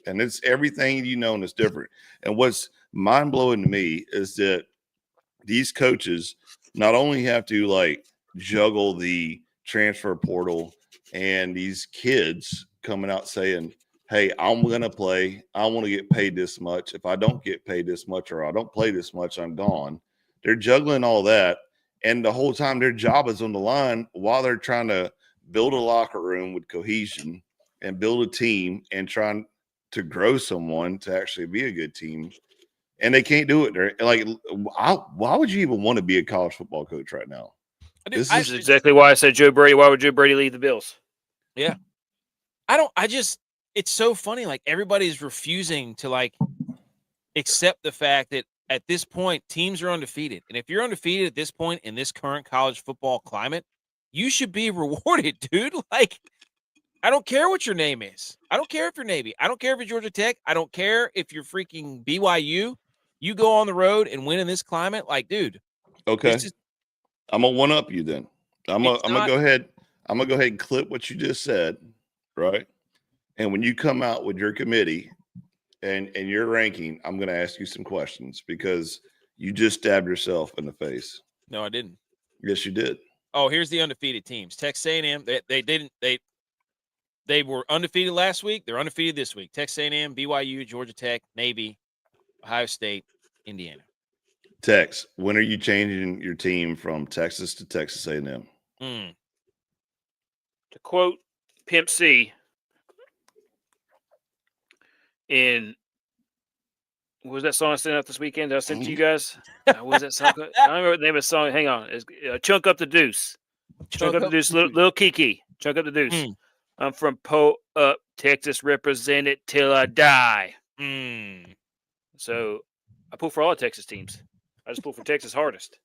And it's everything you know, and it's different. And what's mind-blowing to me is that these coaches not only have to like juggle the transfer portal and these kids coming out saying, hey, I'm going to play. I want to get paid this much. If I don't get paid this much or I don't play this much, I'm gone. They're juggling all that. And the whole time their job is on the line while they're trying to build a locker room with cohesion and build a team and trying to grow someone to actually be a good team. And they can't do it. They're like, why would you even want to be a college football coach right now? This is exactly why I said Joe Brady. Why would Joe Brady leave the Bills? Yeah. It's so funny. Like, everybody's refusing to, like, accept the fact that at this point, teams are undefeated. And if you're undefeated at this point in this current college football climate, you should be rewarded, dude. Like, I don't care what your name is. I don't care if you're Navy. I don't care if you're Georgia Tech. I don't care if you're freaking BYU. You go on the road and win in this climate, like, dude. Okay. I'm gonna one up you then. I'm gonna go ahead. I'm gonna go ahead and clip what you just said, right? And when you come out with your committee and your ranking, I'm gonna ask you some questions because you just stabbed yourself in the face. No, I didn't. Yes, you did. Oh, here's the undefeated teams. Texas A&M. They were undefeated last week. They're undefeated this week. Texas A&M, BYU, Georgia Tech, Navy, Ohio State, Indiana. Tex, when are you changing your team from Texas to Texas A&M? To quote Pimp C, what was that song I sent out this weekend that I sent to you guys? What was that song? I don't remember the name of the song. Hang on. It's Chunk Up the Deuce. Chunk Up the Deuce. Little Kiki. Chunk Up the Deuce. I'm from up Texas, represent it till I die. So I pull for all the Texas teams. I just pull for Texas hardest.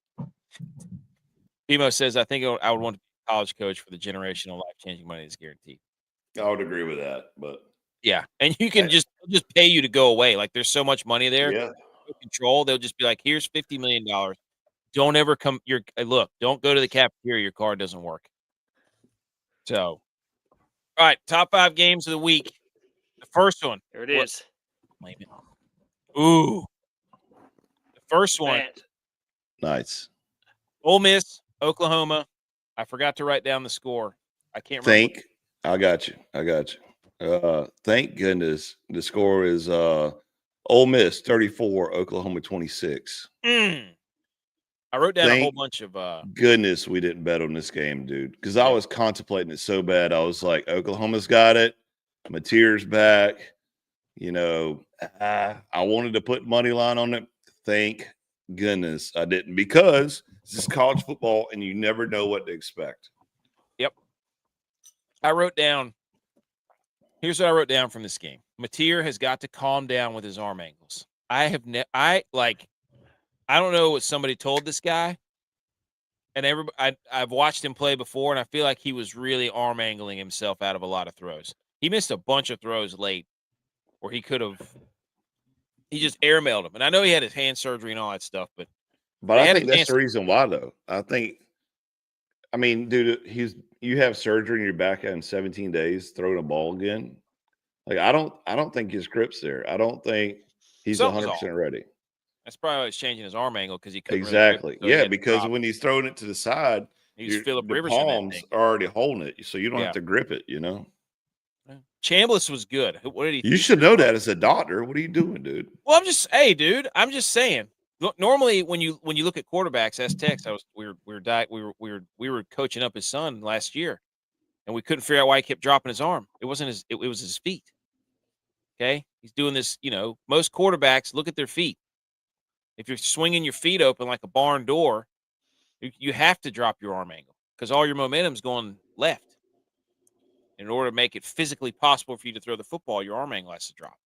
Bimo says, I think I would want to be a college coach for the generational life-changing money that's guaranteed. I would agree with that, but yeah, and you can just pay you to go away. Like, there's so much money there. Yeah. Control. They'll just be like, here's $50 million. Don't ever come. Don't go to the cafeteria. Your card doesn't work. So, all right, top 5 games of the week. The first one. There it is. Ooh. The first one. Nice. Ole Miss, Oklahoma. I forgot to write down the score. I can't remember. I got you. Thank goodness the score is Ole Miss 34, Oklahoma 26. I wrote down a whole bunch of goodness we didn't bet on this game, dude, because I was contemplating it so bad. I was like, Oklahoma's got it. Mateer's back. I wanted to put money line on it. Thank goodness I didn't, because this is college football and you never know what to expect. Yep. Here's what I wrote down from this game. Mateer has got to calm down with his arm angles. I don't know what somebody told this guy, and I've watched him play before, and I feel like he was really arm angling himself out of a lot of throws. He missed a bunch of throws late where he just airmailed him. And I know he had his hand surgery and all that stuff, but I think that's the reason why, though. Dude, you have surgery in your back in 17 days, throwing a ball again. Like, I don't think his grip's there. I don't think he's 100% ready. That's probably why he's changing his arm angle, because he couldn't exactly. Really grip, so because when he's throwing it to the side, the palms are already holding it, so you don't have to grip it. Chambliss was good. What did he? You should know that as a doctor. What are you doing, dude? Well, I'm just saying. Look, normally when you look at quarterbacks, as Tex, we were coaching up his son last year, and we couldn't figure out why he kept dropping his arm. It wasn't it was his feet. Okay, he's doing this. Most quarterbacks look at their feet. If you're swinging your feet open like a barn door, you have to drop your arm angle, because all your momentum's going left. In order to make it physically possible for you to throw the football, your arm angle has to drop.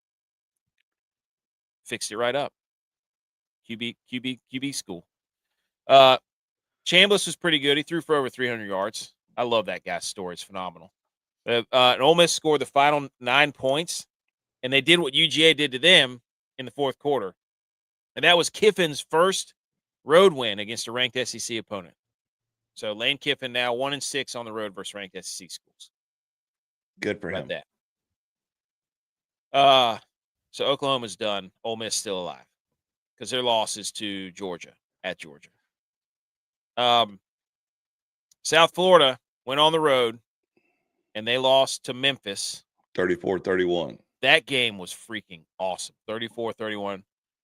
Fixed it right up. QB school. Chambliss was pretty good. He threw for over 300 yards. I love that guy's story. It's phenomenal. And Ole Miss scored the final 9 points, and they did what UGA did to them in the fourth quarter. And that was Kiffin's first road win against a ranked SEC opponent. So Lane Kiffin now 1-6 on the road versus ranked SEC schools. Good for him. That. So Oklahoma's done. Ole Miss still alive, because their loss is to Georgia at Georgia. South Florida went on the road, and they lost to Memphis. 34-31. that game was freaking awesome. 34-31.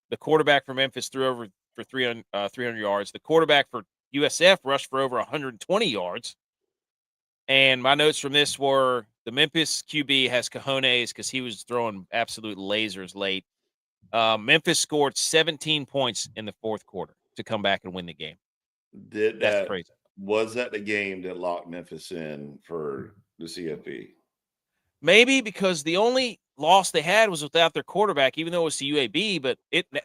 The quarterback for Memphis threw over for 300 yards. The quarterback for USF rushed for over 120 yards. And my notes from this were the Memphis QB has cojones because he was throwing absolute lasers late. Memphis scored 17 points in the fourth quarter to come back and win the game. That's crazy. Was that the game that locked Memphis in for the CFB? Maybe because the only loss they had was without their quarterback, even though it was to UAB. But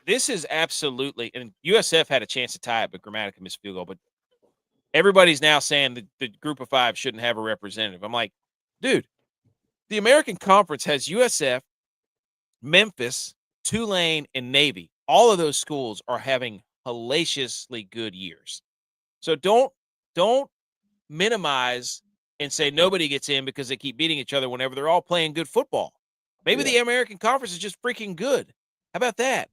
this is absolutely, and USF had a chance to tie it, but Grammatica missed field goal. But everybody's now saying that the group of five shouldn't have a representative. I'm like, dude, the American Conference has USF, Memphis, Tulane, and Navy. All of those schools are having hellaciously good years. So don't minimize and say nobody gets in because they keep beating each other whenever they're all playing good football. Maybe the American Conference is just freaking good. How about that?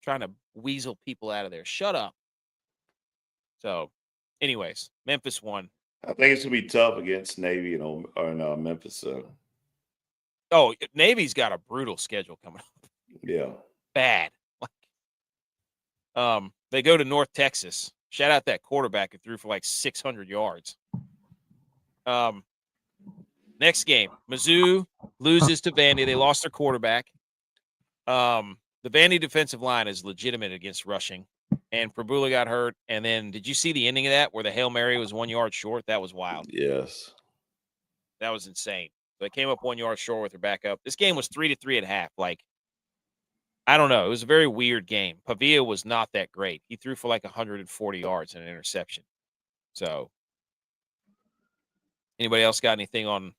Trying to weasel people out of there. Shut up. So, anyways, Memphis won. I think it's going to be tough against Navy and Memphis. Oh, Navy's got a brutal schedule coming up. Yeah. Bad. They go to North Texas. Shout out that quarterback who threw for like 600 yards. Next game, Mizzou loses to Vandy. They lost their quarterback. The Vandy defensive line is legitimate against rushing, and Prabula got hurt. And then, did you see the ending of that where the Hail Mary was 1 yard short? That was wild. Yes. That was insane. So they came up 1 yard short with their backup. This game was 3-3 at half. Like, I don't know. It was a very weird game. Pavia was not that great. He threw for like 140 yards and an interception. So, anybody else got anything on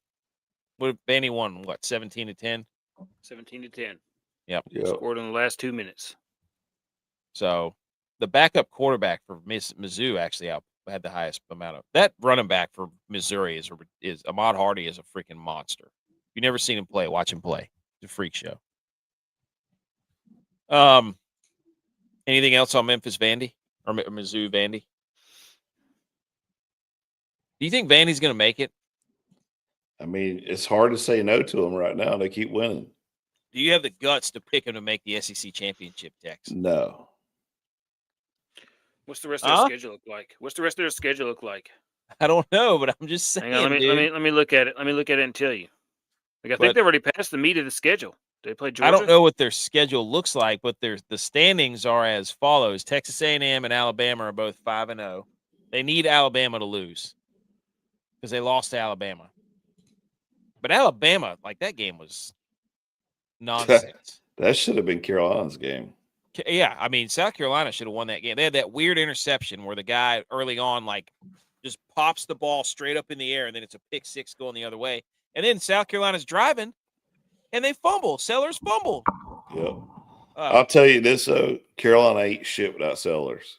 what Vandy won? What, 17-10? 17-10. Yep. Scored in the last 2 minutes. So, the backup quarterback for Mizzou actually had the highest amount of that running back for Missouri is Ahmad Hardy is a freaking monster. If you've never seen him play, watch him play. It's a freak show. Anything else on Memphis Vandy or Mizzou Vandy? Do you think Vandy's going to make it? I mean, it's hard to say no to them right now. They keep winning. Do you have the guts to pick them to make the SEC championship, Tex? No. What's the rest of their schedule look like? What's the rest of their schedule look like? I don't know, but I'm just saying. Hang on, let me look at it. Let me look at it and tell you. Like, I think they've already passed the meat of the schedule. They play Georgia. I don't know what their schedule looks like, but the standings are as follows: Texas A&M and Alabama are both 5-0. They need Alabama to lose because they lost to Alabama. But Alabama, like, that game was nonsense. That should have been Carolina's game. Yeah, I mean, South Carolina should have won that game. They had that weird interception where the guy early on, like, just pops the ball straight up in the air, and then it's a pick six going the other way. And then South Carolina's driving, and they fumble. Sellers fumbled. Yep. I'll tell you this, though. Carolina ain't shit without Sellers.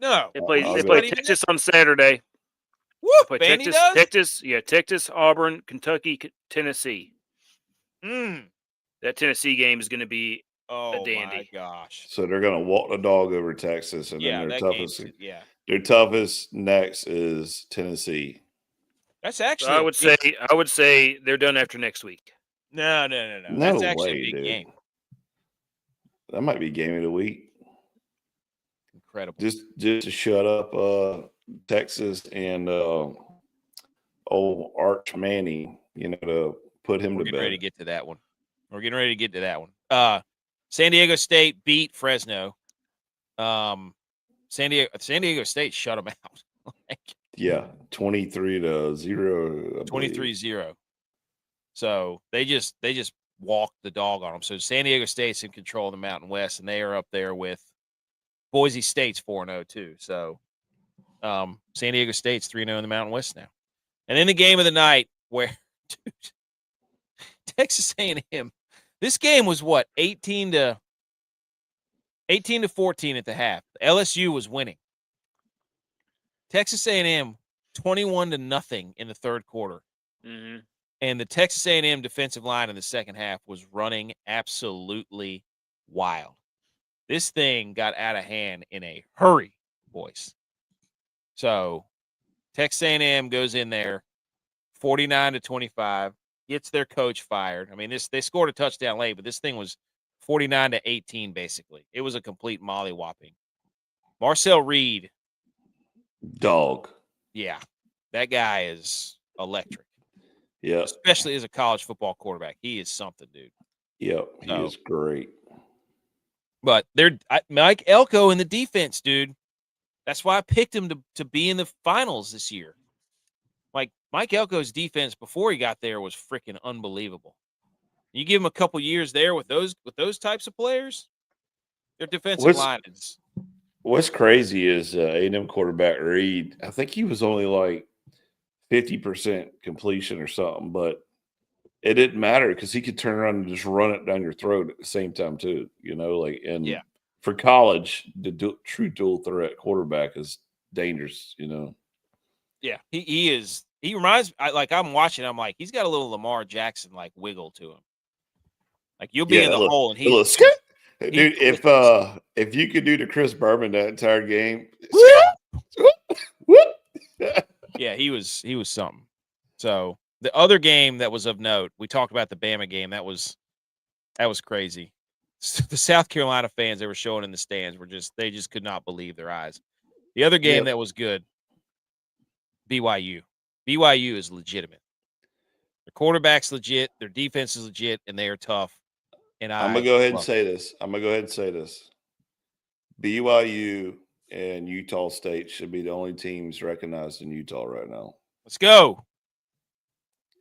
No. They play Texas on Saturday. Whoop, Texas, Auburn, Kentucky, Tennessee. That Tennessee game is going to be a dandy. My gosh. So they're going to walk the dog over Texas, and then their toughest next is Tennessee. That's actually so I would say they're done after next week. No. That's actually a big game. That might be game of the week. Incredible. Just to shut up Texas and old Arch Manning, to put him to bed. We're getting ready to get to that one. San Diego State beat Fresno. San Diego State shut them out. 23-0. 23-0. So they just walked the dog on them. So San Diego State's in control of the Mountain West, and they are up there with Boise State's 4-0 too. So San Diego State's 3-0 in the Mountain West now. And in the game of the night, where Texas A&M, this game was what, 18-14 at the half. LSU was winning. Texas A&M 21-0 in the third quarter. Mm-hmm. And the Texas A&M defensive line in the second half was running absolutely wild. This thing got out of hand in a hurry, boys. So Texas A&M goes in there 49-25. gets their coach fired. I mean, they scored a touchdown late, but this thing was 49-18, basically. It was a complete mollywhopping. Marcel Reed. Dog. Yeah, that guy is electric. Yeah. Especially as a college football quarterback. He is something, dude. Yep, he is great. But Mike Elko in the defense, dude. That's why I picked him to be in the finals this year. Like, Mike Elko's defense before he got there was freaking unbelievable. You give him a couple years there with those types of players, their defensive line is. What's crazy is A&M quarterback Reed. I think he was only like 50% completion or something, but it didn't matter because he could turn around and just run it down your throat at the same time too. For college, the true dual threat quarterback is dangerous. Yeah, he is. He reminds me, I'm watching. I'm like, he's got a little Lamar Jackson like wiggle to him. Like, you'll be in the hole, and he's dude. If you could do to Chris Berman that entire game, yeah, he was something. So the other game that was of note, we talked about the Bama game. That was crazy. The South Carolina fans they were showing in the stands they just could not believe their eyes. The other game that was good, BYU. BYU is legitimate. Their quarterback's legit. Their defense is legit, and they are tough. And I'm gonna go ahead and say this. BYU and Utah State should be the only teams recognized in Utah right now. Let's go.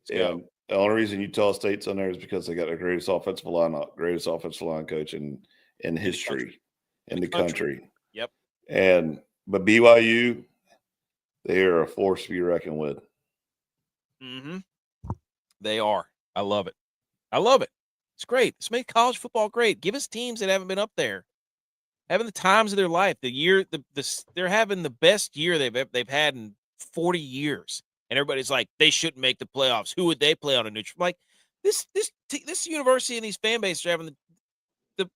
The only reason Utah State's on there is because they got the greatest offensive line coach in history in the country. Yep. But BYU, they are a force to be reckoned with. Mm-hmm. They are. I love it. It's great. Let's make college football great. Give us teams that haven't been up there, having the times of their life. They're having the best year they've had in 40 years, and everybody's like, they shouldn't make the playoffs. Who would they play on a neutral? Like, this university and these fan bases are having the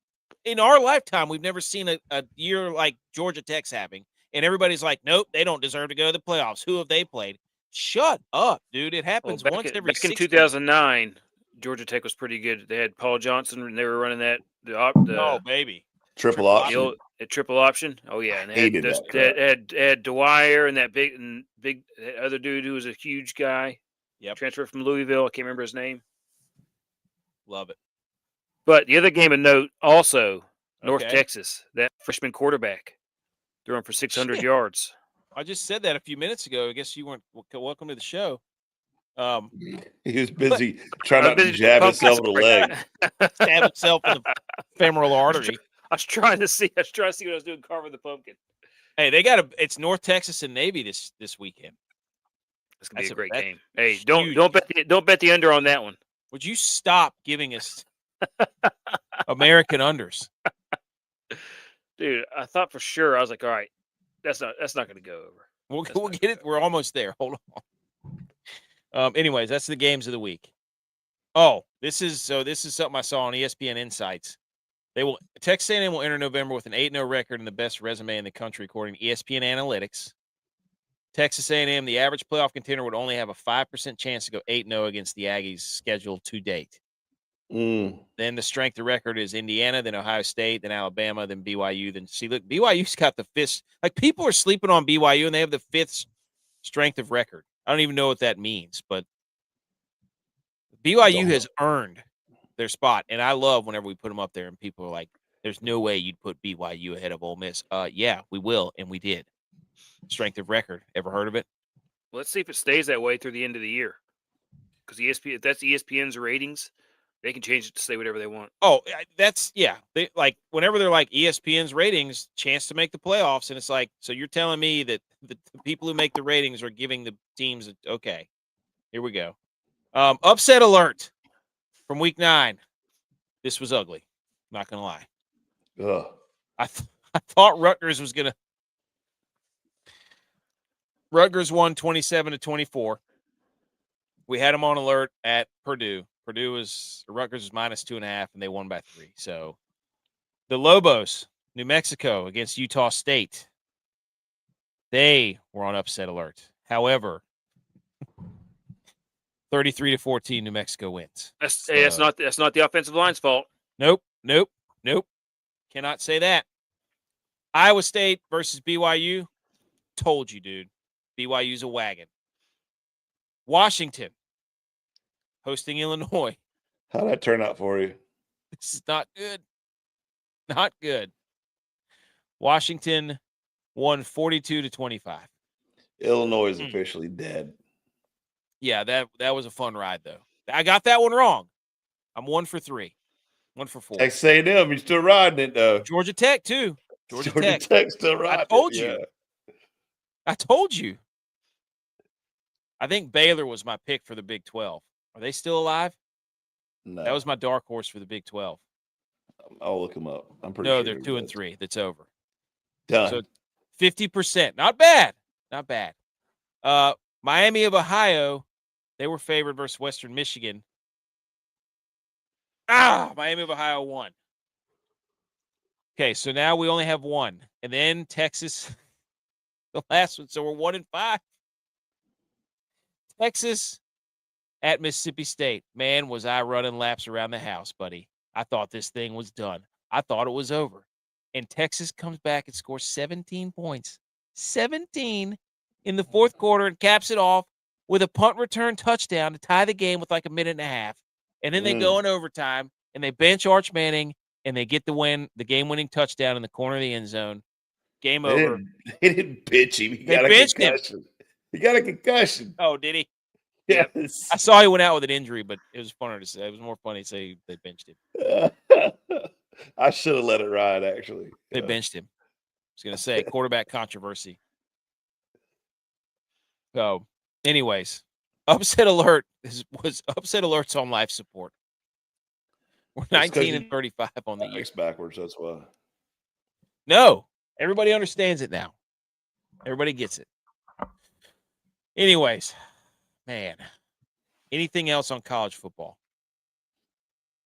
in our lifetime. We've never seen a year like Georgia Tech's having, and everybody's like, nope, they don't deserve to go to the playoffs. Who have they played? Shut up, dude. It happens once every 6 in 2009. Georgia Tech was pretty good. They had Paul Johnson, and they were running baby. Triple option. Triple option. Oh yeah, and they had Dwyer and that big other dude who was a huge guy. Yep. Transferred from Louisville. I can't remember his name. Love it. But the other game of note also, North Texas, that freshman quarterback throwing for 600 yards. I just said that a few minutes ago. I guess you weren't welcome to the show. He was busy trying to jab himself in the leg. Stab himself in the femoral artery. I was trying to see what I was doing carving the pumpkin. Hey, it's North Texas and Navy this weekend. It's gonna be a great game. Hey, don't bet the under on that one. Would you stop giving us American unders? Dude, I thought for sure. I was like, all right, that's not gonna go over. We'll get it. We're almost there. Hold on. Anyways, that's the games of the week. Oh, this is something I saw on ESPN Insights. Texas A&M will enter November with an 8-0 record and the best resume in the country, according to ESPN Analytics. Texas A&M, the average playoff contender, would only have a 5% chance to go 8-0 against the Aggies scheduled to date. Then the strength of record is Indiana, then Ohio State, then Alabama, then BYU. Then look, BYU's got the fifth. Like, people are sleeping on BYU, and they have the fifth strength of record. I don't even know what that means, but BYU has earned their spot, and I love whenever we put them up there, and people are like, "There's no way you'd put BYU ahead of Ole Miss." Yeah, we will, and we did. Strength of record. Ever heard of it? Let's see if it stays that way through the end of the year, because if that's ESPN's ratings, they can change it to say whatever they want. Oh, They like whenever they're like ESPN's ratings, chance to make the playoffs, and it's like, so you're telling me that the people who make the ratings are giving the teams okay. Here we go. Upset alert from week 9. This was ugly. Not gonna lie. Ugh. I thought Rutgers was gonna. Rutgers won 27-24. We had them on alert at Purdue. Rutgers was -2.5, and they won by 3. So the Lobos, New Mexico against Utah State, they were on upset alert. However, 33-14, New Mexico wins. That's not the offensive line's fault. Nope. Cannot say that. Iowa State versus BYU. Told you, dude. BYU's a wagon. Washington hosting Illinois. How'd that turn out for you? This is not good. Not good. Washington won 42-25. Illinois is officially dead. Yeah, that was a fun ride, though. I got that one wrong. I'm 1 for 3. 1 for 4. Texas A&M, you're still riding it, though. Georgia Tech, too. Georgia Tech still riding I told it, you. yeah. I told you. I think Baylor was my pick for the Big 12. Are they still alive? No. That was my dark horse for the Big 12. I'll look them up. I'm pretty sure. No, they're 2 and 3. That's over. Done. So 50%. Not bad. Not bad. Miami of Ohio, they were favored versus Western Michigan. Miami of Ohio won. Okay, so now we only have one. And then Texas, the last one. So we're 1 and 5. Texas at Mississippi State. Man, was I running laps around the house, buddy. I thought this thing was done. I thought it was over. And Texas comes back and scores 17 points. 17 in the fourth quarter and caps it off with a punt return touchdown to tie the game with like a minute and a half. And then they go in overtime and they bench Arch Manning and they get the win, the game-winning touchdown in the corner of the end zone. Game over. They didn't bitch him. He They got a benched concussion. He got a concussion. Oh, did he? Yes. I saw he went out with an injury, but it was funner to say. It was more funny to say they benched him. I should have let it ride, actually. They benched him. I was going to say quarterback controversy. So, anyways, upset alert was upset alerts on life support. We're 19 and 35 on the year. Backwards, that's why. No, everybody understands it now. Everybody gets it. Anyways, man, anything else on college football?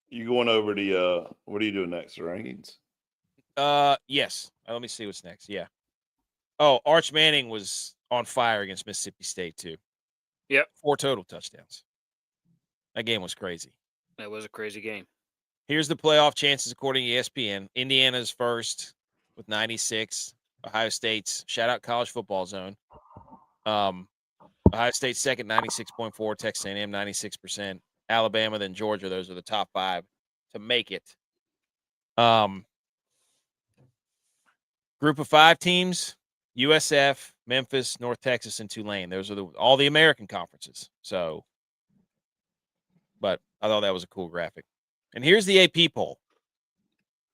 You going over the what are you doing next? The rankings? Yes. Let me see what's next. Yeah. Oh, Arch Manning was on fire against Mississippi State too. Yep. 4 total touchdowns. That game was crazy. That was a crazy game. Here's the playoff chances according to ESPN. Indiana's first with 96. Ohio State's shout out College Football Zone. Ohio State second, 96.4. Texas A&M 96%. Alabama, then Georgia. Those are the top 5 to make it. Group of 5 teams: USF, Memphis, North Texas, and Tulane. Those are all the American conferences. So, but I thought that was a cool graphic. And here's the AP poll.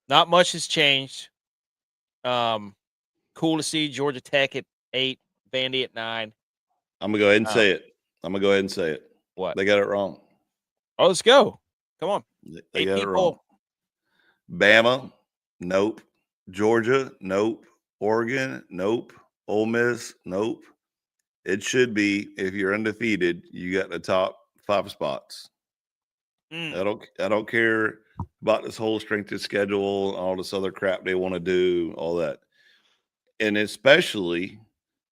Not much has changed. Cool to see Georgia Tech at 8, Vandy at 9. I'm gonna go ahead and say it. What? They got it wrong. Oh, let's go. Come on. They got it AP wrong. poll. Bama, nope. Georgia, nope. Oregon, nope. Ole Miss, nope. It should be, if you're undefeated, you got the top 5 spots. I don't care about this whole strength of schedule, all this other crap they want to do, all that. And especially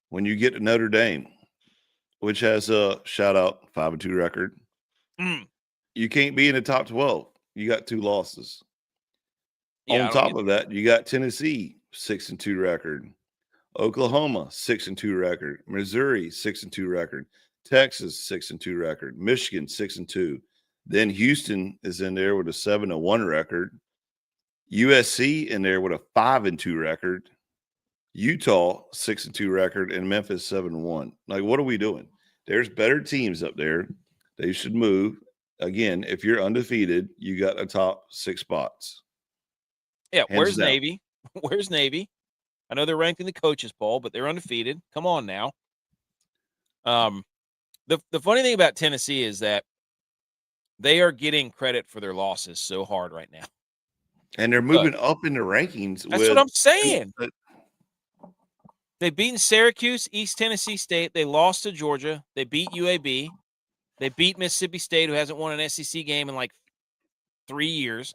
when you get to Notre Dame, which has a shout out 5-2 record. You can't be in the top 12. You got 2 losses. Yeah, On top of that, you got Tennessee 6-2 record, Oklahoma 6-2 record, Missouri 6-2 record, Texas 6-2 record, Michigan 6-2. Then Houston is in there with a 7-1 record, USC in there with a 5-2 record, Utah 6-2 record, and Memphis 7-1. Like, what are we doing? There's better teams up there. They should move. Again, if you're undefeated, you got the top 6 spots. Yeah, Hands where's down. Navy? Where's Navy? I know they're ranked in the coaches poll, but they're undefeated. Come on now. The funny thing about Tennessee is that they are getting credit for their losses so hard right now. And they're moving up in the rankings. That's what I'm saying. They've beaten Syracuse, East Tennessee State. They lost to Georgia. They beat UAB. They beat Mississippi State, who hasn't won an SEC game in like 3 years.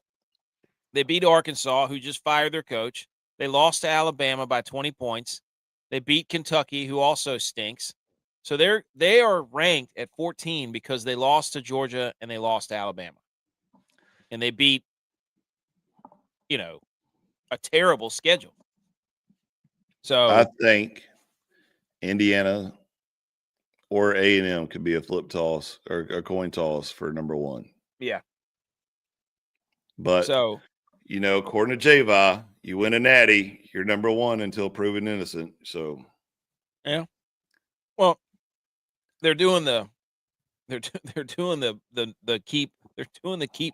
They beat Arkansas, who just fired their coach. They lost to Alabama by 20 points. They beat Kentucky, who also stinks. So they are ranked at 14 because they lost to Georgia and they lost to Alabama. And they beat, a terrible schedule. So I think Indiana or A&M could be a flip toss or a coin toss for number one. yeah. But So according to J-Vi, you win a natty, you're number one until proven innocent. So yeah. Well, they're doing the keep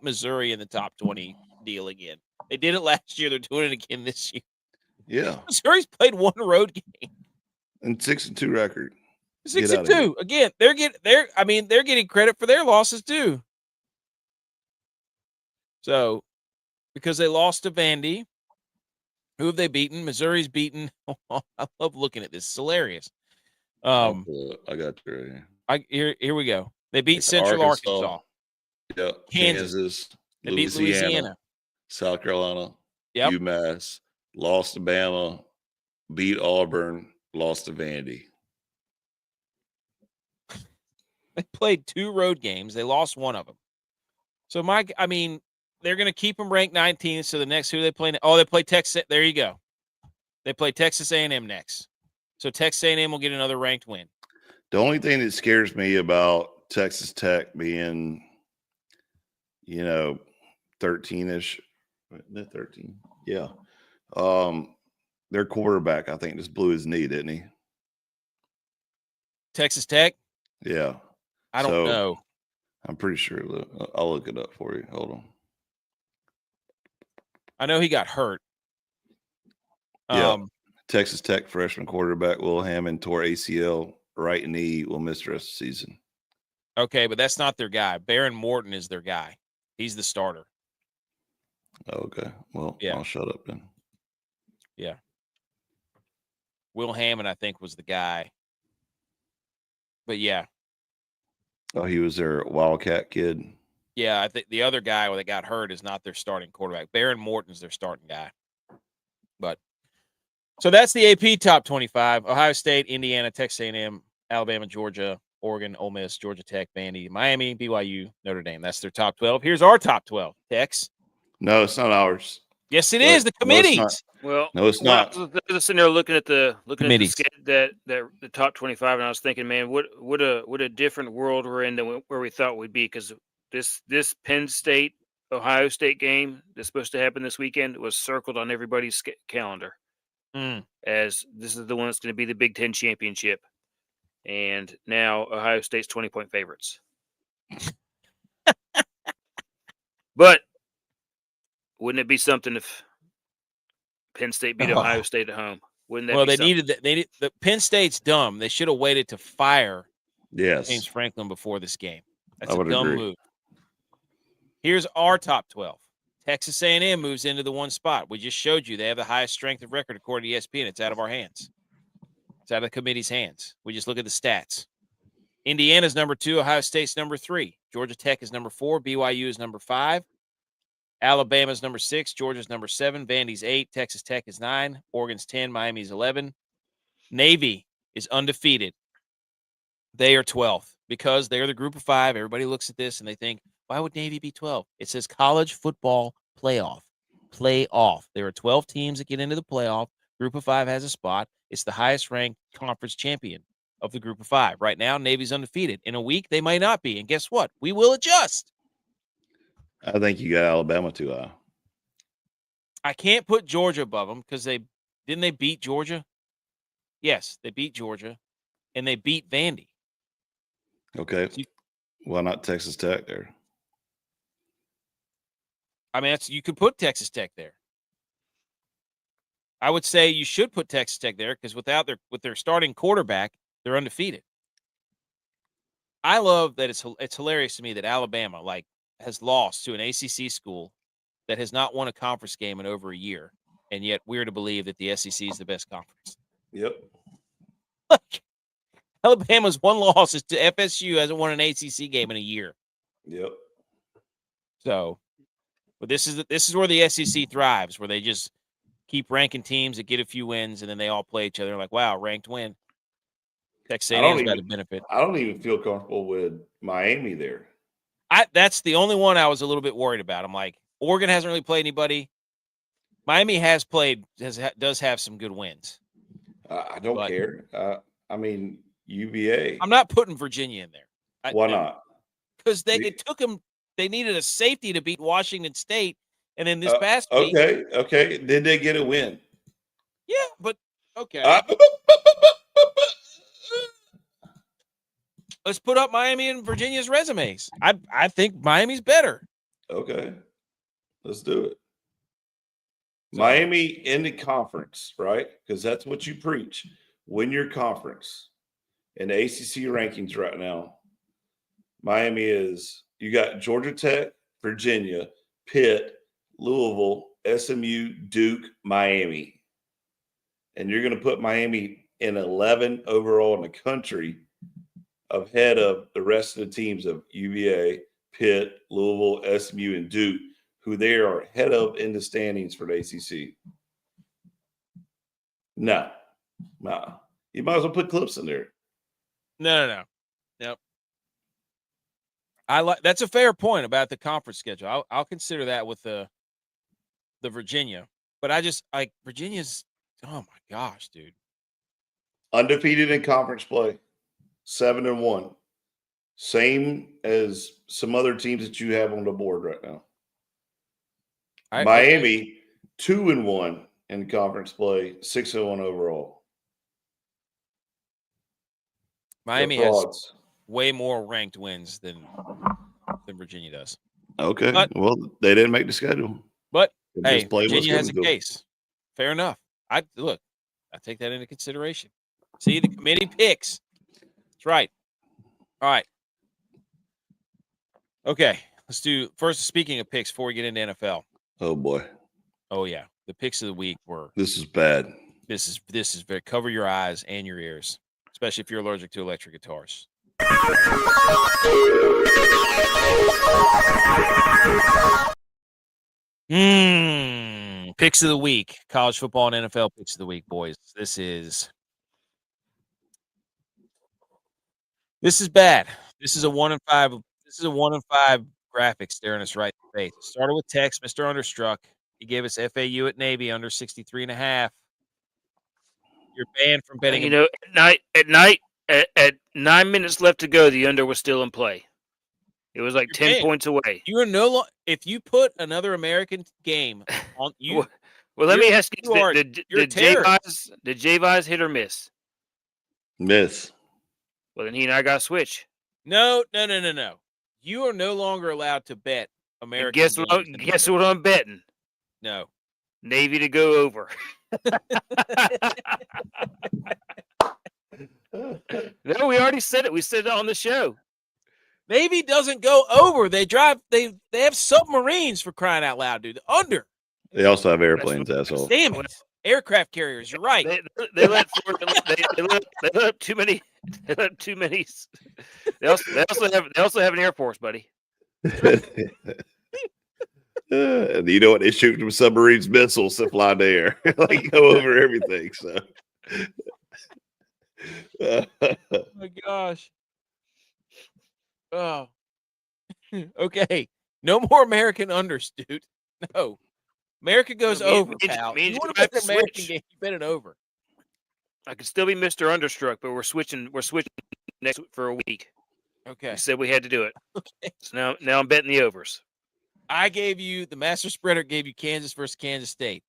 Missouri in the top 20 deal again. They did it last year. They're doing it again this year. yeah, Missouri's played one road game. and 6-2 record. 6-2. Again, they're getting credit for their losses too. So, because they lost to Vandy, who have they beaten? Missouri's beaten. I love looking at this. It's hilarious. I got you right here. Here we go. They beat Central Arkansas. Yep. Kansas. They beat Louisiana. South Carolina. Yep. UMass. Lost to Bama. Beat Auburn. Lost to Vandy. They played 2 road games. They lost one of them. So, they're going to keep them ranked 19th. So the next, who they play? Oh, they play Texas. There you go. They play Texas A&M next. So Texas A&M will get another ranked win. The only thing that scares me about Texas Tech being, 13-ish, 13, yeah. Their quarterback, I think, just blew his knee, didn't he? Texas Tech? Yeah. I don't know. I'm pretty sure. I'll look it up for you. Hold on. I know he got hurt. Yeah. Texas Tech freshman quarterback Will Hammond tore ACL right knee, will miss the rest of the season. Okay, but that's not their guy. Baron Morton is their guy. He's the starter. Okay. Well, yeah. I'll shut up then. Yeah. Will Hammond, I think, was the guy. But yeah. Oh, he was their Wildcat kid. Yeah, I think the other guy that got hurt is not their starting quarterback. Baron Morton's their starting guy. But so that's the AP top 25. Ohio State, Indiana, Texas A&M, Alabama, Georgia, Oregon, Ole Miss, Georgia Tech, Vandy, Miami, BYU, Notre Dame. That's their top 12. Here's our top 12. Tex. No, it's not ours. Yes, it is. The committees. Well, no, it's not. I was sitting there looking at the committees. That the top 25, and I was thinking, man, what a different world we're in than where we thought we'd be, because this Penn State Ohio State game that's supposed to happen this weekend was circled on everybody's calendar as this is the one that's going to be the Big Ten championship, and now Ohio State's 20-point favorites. But wouldn't it be something if Penn State beat Ohio State at home? Wouldn't that? Well, they needed the Penn State's dumb. They should have waited to fire James Franklin before this game. That's a dumb move. Here's our top 12. Texas A&M moves into the one spot. We just showed you they have the highest strength of record according to ESPN. It's out of our hands. It's out of the committee's hands. We just look at the stats. Indiana's number 2. Ohio State's number 3. Georgia Tech is number 4. BYU is number 5. Alabama's number 6. Georgia's number 7. Vandy's 8. Texas Tech is 9. Oregon's 10. Miami's 11. Navy is undefeated. They are 12th because they're the group of 5. Everybody looks at this and they think, why would Navy be 12? It says college football playoff. There are 12 teams that get into the playoff. Group of 5 has a spot. It's the highest ranked conference champion of the group of 5. Right now, Navy's undefeated. In a week, they might not be. And guess what? We will adjust. I think you got Alabama too high. I can't put Georgia above them because they beat Georgia? Yes, they beat Georgia, and they beat Vandy. Okay. Why not Texas Tech there? I mean, you could put Texas Tech there. I would say you should put Texas Tech there because with their starting quarterback, they're undefeated. I love that it's hilarious to me that Alabama has lost to an ACC school that has not won a conference game in over a year, and yet we're to believe that the SEC is the best conference. Yep. Alabama's one loss is to FSU, hasn't won an ACC game in a year. Yep. So, but this is where the SEC thrives, where they just keep ranking teams that get a few wins, and then they all play each other like, wow, ranked win. Texas A&M's got to benefit. I don't even feel comfortable with Miami there. That's the only one I was a little bit worried about. I'm like, Oregon hasn't really played anybody. Miami does have some good wins. I don't care. I mean, UVA. I'm not putting Virginia in there. Why not? Because it took them. They needed a safety to beat Washington State, and then this past week. Okay. Did they get a win? Yeah, but okay. Let's put up Miami and Virginia's resumes. I think Miami's better. Okay, let's do it. So, Miami in the conference, right? Because that's what you preach. Win your conference. In the ACC rankings right now, Miami you got Georgia Tech, Virginia, Pitt, Louisville, SMU, Duke, Miami. And you're going to put Miami in 11 overall in the country ahead of the rest of the teams of UVA, Pitt, Louisville, SMU, and Duke, who they are ahead of in the standings for the ACC. No. You might as well put Clips in there. No. Yep. That's a fair point about the conference schedule. I'll consider that with the Virginia, but I just like Virginia's. Oh my gosh, dude! Undefeated in conference play, 7-1, same as some other teams that you have on the board right now. Miami, 2-1 in conference play, 6-1 overall. Miami has way more ranked wins than Virginia does. Okay, well, they didn't make the schedule. But hey, Virginia has a case. Fair enough. I take that into consideration. See, the committee picks. That's right. All right. Okay, let's do first. Speaking of picks, before we get into NFL. Oh boy. Oh yeah, the picks of the week were. This is bad. This is very. Cover your eyes and your ears, especially if you're allergic to electric guitars. Picks of the week, college football and NFL picks of the week, boys. This is bad. This is a 1-5. This is a 1-5 graphic staring us right in the face. It started with Tex, Mr. Understruck. He gave us FAU at Navy under 63.5. You're banned from betting. You know, at night, at 9 minutes left to go, the under was still in play. It was like 10 points away. You are no longer. If you put another American game on you, well, let me ask you: Did J-Vise hit or miss? Miss. Well, then he and I got to switch. No. You are no longer allowed to bet American. And guess what I'm betting? No. Navy to go over. No, we already said it. We said it on the show. Navy doesn't go over. They have submarines, for crying out loud, dude. Under. They also have airplanes, asshole. Damn it. Aircraft carriers. You're right. They let up too many. They let too many. They also have an Air Force, buddy. You know what? They shoot from submarines missiles that fly in the air, like go over everything. So, oh my gosh. Oh, okay. No more American unders, dude. No, America goes over, pal. You want to bet the American game? You bet it over. I could still be Mr. Understruck, but we're switching next for a week. Okay. We said we had to do it. Okay. So now I'm betting the overs. I gave you the master spreader. Gave you Kansas versus Kansas State.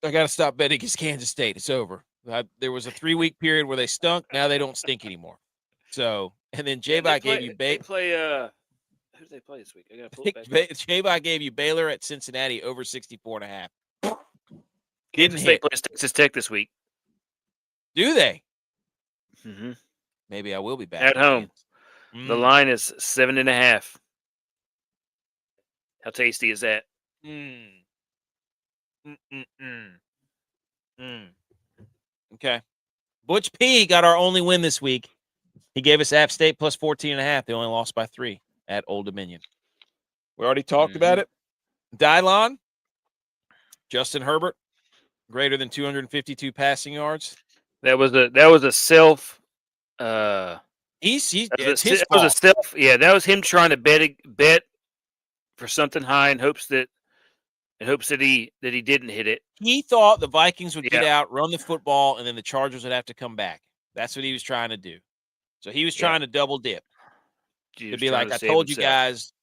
I got to stop betting against Kansas State. It's over. There was a 3-week period where they stunk. Now they don't stink anymore. So, and then J-Bot gave you Baylor. Who did they play this week? I got to pull it back. J-Bot gave you Baylor at Cincinnati over 64.5. Kansas State plays Texas Tech this week. Do they? Mm-hmm. Maybe I will be back at home. The line is 7.5. How tasty is that? Okay. ButchP got our only win this week. He gave us App State plus 14.5. They only lost by 3 at Old Dominion. We already talked about it. DYLON, Justin Herbert, Greater than 252 passing yards. That was a self. It's his fault. That was him trying to bet for something high in hopes that he didn't hit it. He thought the Vikings would get out, run the football, and then the Chargers would have to come back. That's what he was trying to do. So he was trying to double dip. To be like, I told you guys,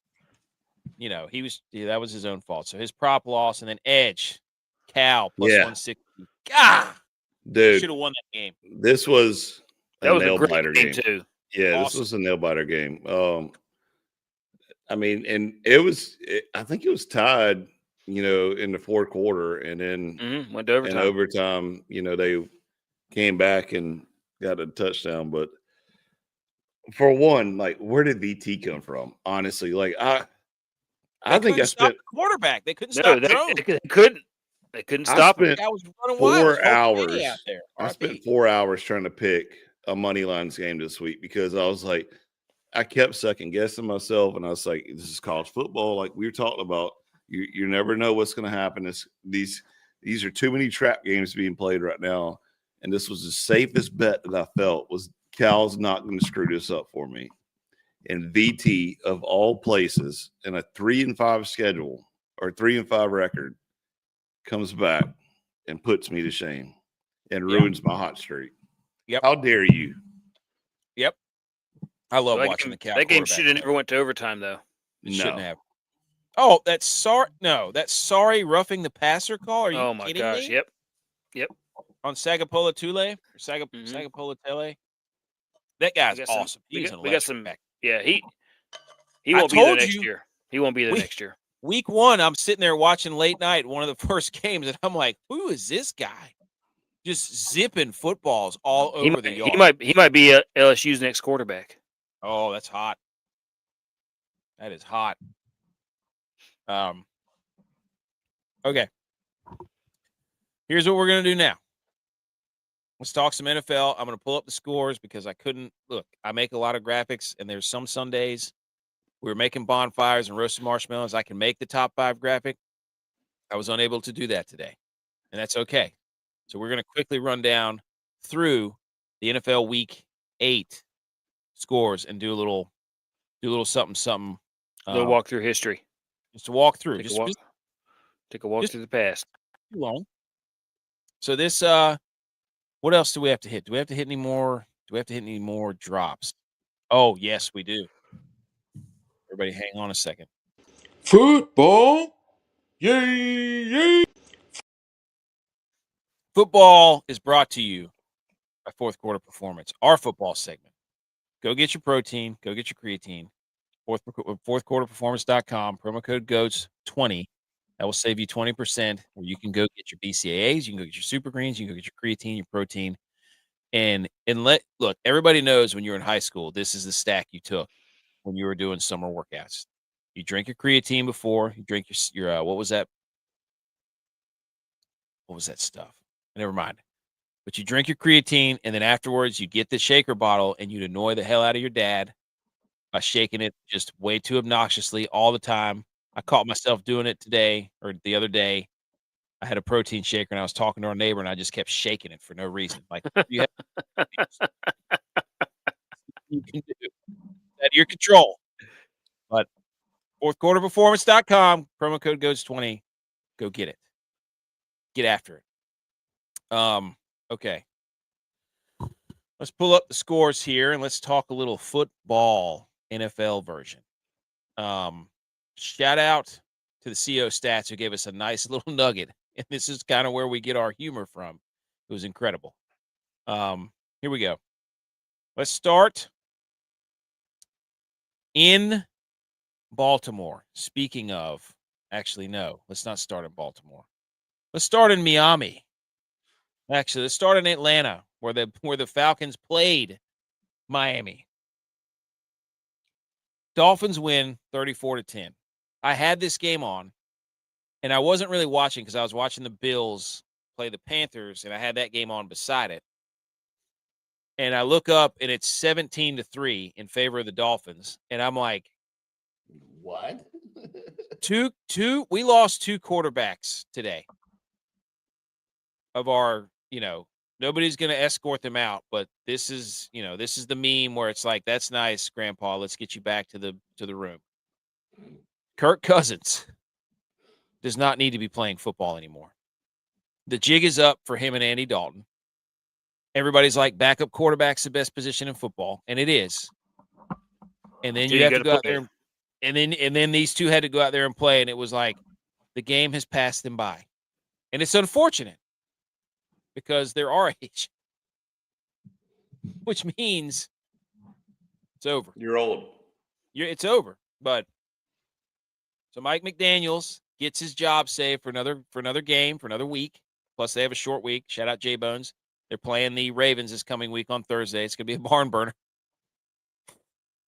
that was his own fault. So his prop loss, and then edge, Cal plus 160. God, dude, should have won that game. This was a nail biter game too. Yeah, awesome. This was a nail biter game. I mean, and I think it was tied, in the fourth quarter, and then went to overtime. In overtime, they came back and got a touchdown. But for one, like, where did VT come from? Honestly, like I think I spent the quarterback. They couldn't stop Jones. They couldn't stop him. I was running 4 hours out there. I spent 4 hours trying to pick a money lines game this week because I was like, I kept second guessing myself, and I was like, this is college football. Like we were talking about, you never know what's going to happen. These are too many trap games being played right now, and this was the safest bet that I felt was Cal's not going to screw this up for me. And VT, of all places, in a 3-5 schedule or 3-5 record, comes back and puts me to shame and ruins my hot streak. Yep. How dare you? Yep. I love watching the Cal. That game should have never went to overtime, though. It shouldn't have. Oh, that's sorry roughing the passer call. Are you kidding me? Yep. On Sagapola Tule or Sagapola Tele. That guy's awesome. We got some. Yeah, he won't be there next year. He won't be there next year. Week 1, I'm sitting there watching late night, one of the first games, and I'm like, who is this guy? Just zipping footballs all over the yard. He might be LSU's next quarterback. Oh, that's hot. That is hot. Okay. Here's what we're going to do now. Let's talk some NFL. I'm going to pull up the scores because I couldn't look. I make a lot of graphics, and there's some Sundays we were making bonfires and roasted marshmallows. I can make the top 5 graphic. I was unable to do that today, and that's okay. So we're going to quickly run down through the NFL Week 8 scores and do a little something. A little walk through history. Just to walk through. Take a walk through the past. Too long. So this, what else do we have to hit? Do we have to hit any more? Do we have to hit any more drops? Oh, yes, we do. Everybody hang on a second. Football. Yay. Football is brought to you by Fourth Quarter Performance, our football segment. Go get your protein. Go get your creatine. Fourthquarterperformance.com. Promo code GOATS20. That will save you 20%. Where you can go get your BCAAs. You can go get your super greens. You can go get your creatine, your protein. And look, everybody knows when you're in high school, this is the stack you took when you were doing summer workouts. You drink your creatine before. You drink your what was that? What was that stuff? Never mind. But you drink your creatine, and then afterwards you get the shaker bottle, and you'd annoy the hell out of your dad by shaking it just way too obnoxiously all the time. I caught myself doing it today or the other day. I had a protein shaker, and I was talking to our neighbor, and I just kept shaking it for no reason. Like, you can do at your control. But fourthquarterperformance.com, promo code GOATS20. Go get it. Get after it. Okay. Let's pull up the scores here and let's talk a little football NFL version. Shout out to the CO Stats who gave us a nice little nugget. And this is kind of where we get our humor from. It was incredible. Here we go. Let's start in Baltimore. Speaking of, actually, no, let's not start in Baltimore. Let's start in Miami. Actually, let's start in Atlanta, where the Falcons played Miami. Dolphins win 34-10. I had this game on, and I wasn't really watching because I was watching the Bills play the Panthers, and I had that game on beside it. And I look up, and it's 17-3 in favor of the Dolphins, and I'm like, what? we lost 2 quarterbacks today. of our, nobody's going to escort them out, but this is the meme where it's like, that's nice, Grandpa. Let's get you back to the room. Kirk Cousins does not need to be playing football anymore. The jig is up for him and Andy Dalton. Everybody's like, backup quarterback's the best position in football, and it is. And then you have to go out there, and then these two had to go out there and play, and it was like the game has passed them by. And it's unfortunate because they're our age, which means it's over. You're old. It's over. But so Mike McDaniels gets his job saved for another game, for another week. Plus, they have a short week. Shout out J Bones. They're playing the Ravens this coming week on Thursday. It's going to be a barn burner.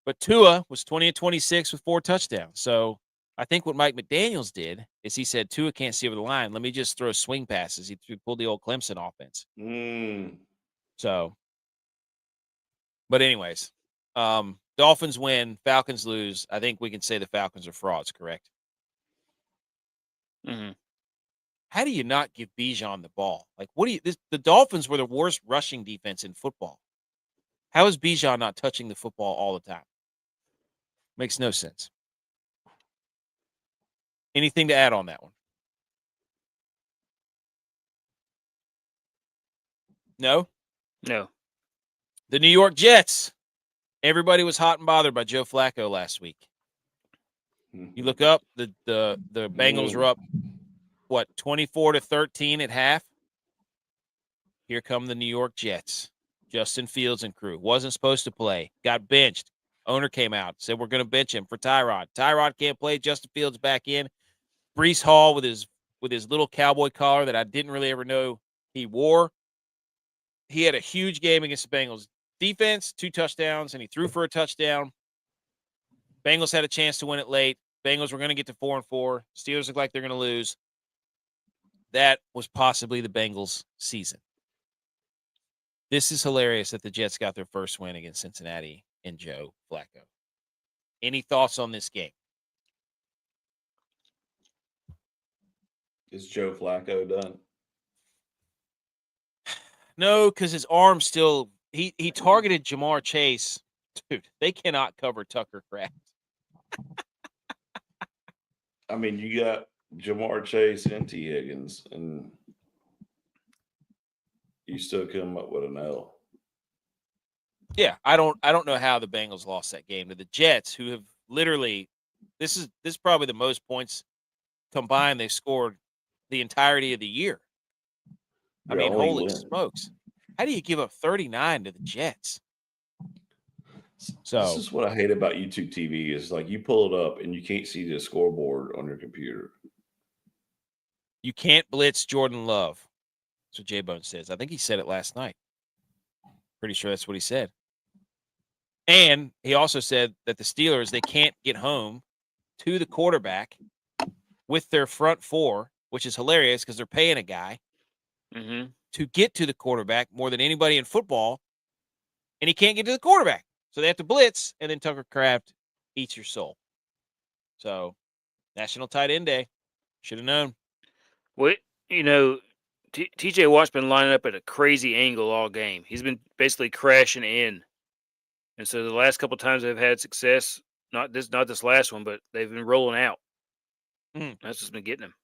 But Tua was 20-26 with 4 touchdowns. So I think what Mike McDaniels did is he said, Tua can't see over the line. Let me just throw swing passes. He pulled the old Clemson offense. So, but anyways, Dolphins win, Falcons lose. I think we can say the Falcons are frauds, correct? Mm-hmm. How do you not give Bijan the ball? Like, the Dolphins were the worst rushing defense in football. How is Bijan not touching the football all the time? Makes no sense. Anything to add on that one? No? No. The New York Jets. Everybody was hot and bothered by Joe Flacco last week. You look up, the Bengals were up, 24-13 at half? Here come the New York Jets. Justin Fields and crew. Wasn't supposed to play. Got benched. Owner came out, said we're going to bench him for Tyrod. Tyrod can't play. Justin Fields back in. Breece Hall with his little cowboy collar that I didn't really ever know he wore. He had a huge game against the Bengals. Defense, 2 touchdowns, and he threw for a touchdown. Bengals had a chance to win it late. Bengals were going to get to 4-4. Steelers look like they're going to lose. That was possibly the Bengals' season. This is hilarious that the Jets got their first win against Cincinnati and Joe Flacco. Any thoughts on this game? Is Joe Flacco done? No, because his arm still he targeted Jamar Chase. Dude, they cannot cover Tucker Kraft. I mean, you got Jamar Chase and T. Higgins, and you still come up with an L. Yeah, I don't know how the Bengals lost that game to the Jets, who have literally this is probably the most points combined they've scored the entirety of the year. I mean, holy smokes. How do you give up 39 to the Jets? So this is what I hate about YouTube TV is like you pull it up and you can't see the scoreboard on your computer. You can't blitz Jordan Love. That's what J-Bone says. I think he said it last night. Pretty sure that's what he said. And he also said that the Steelers, they can't get home to the quarterback with their front four, which is hilarious because they're paying a guy to get to the quarterback more than anybody in football, and he can't get to the quarterback. So they have to blitz, and then Tucker Kraft eats your soul. So, National Tight End Day. Should have known. Well, TJ Watt's been lining up at a crazy angle all game. He's been basically crashing in. And so the last couple of times they've had success, not this last one, but they've been rolling out. That's what's been getting him.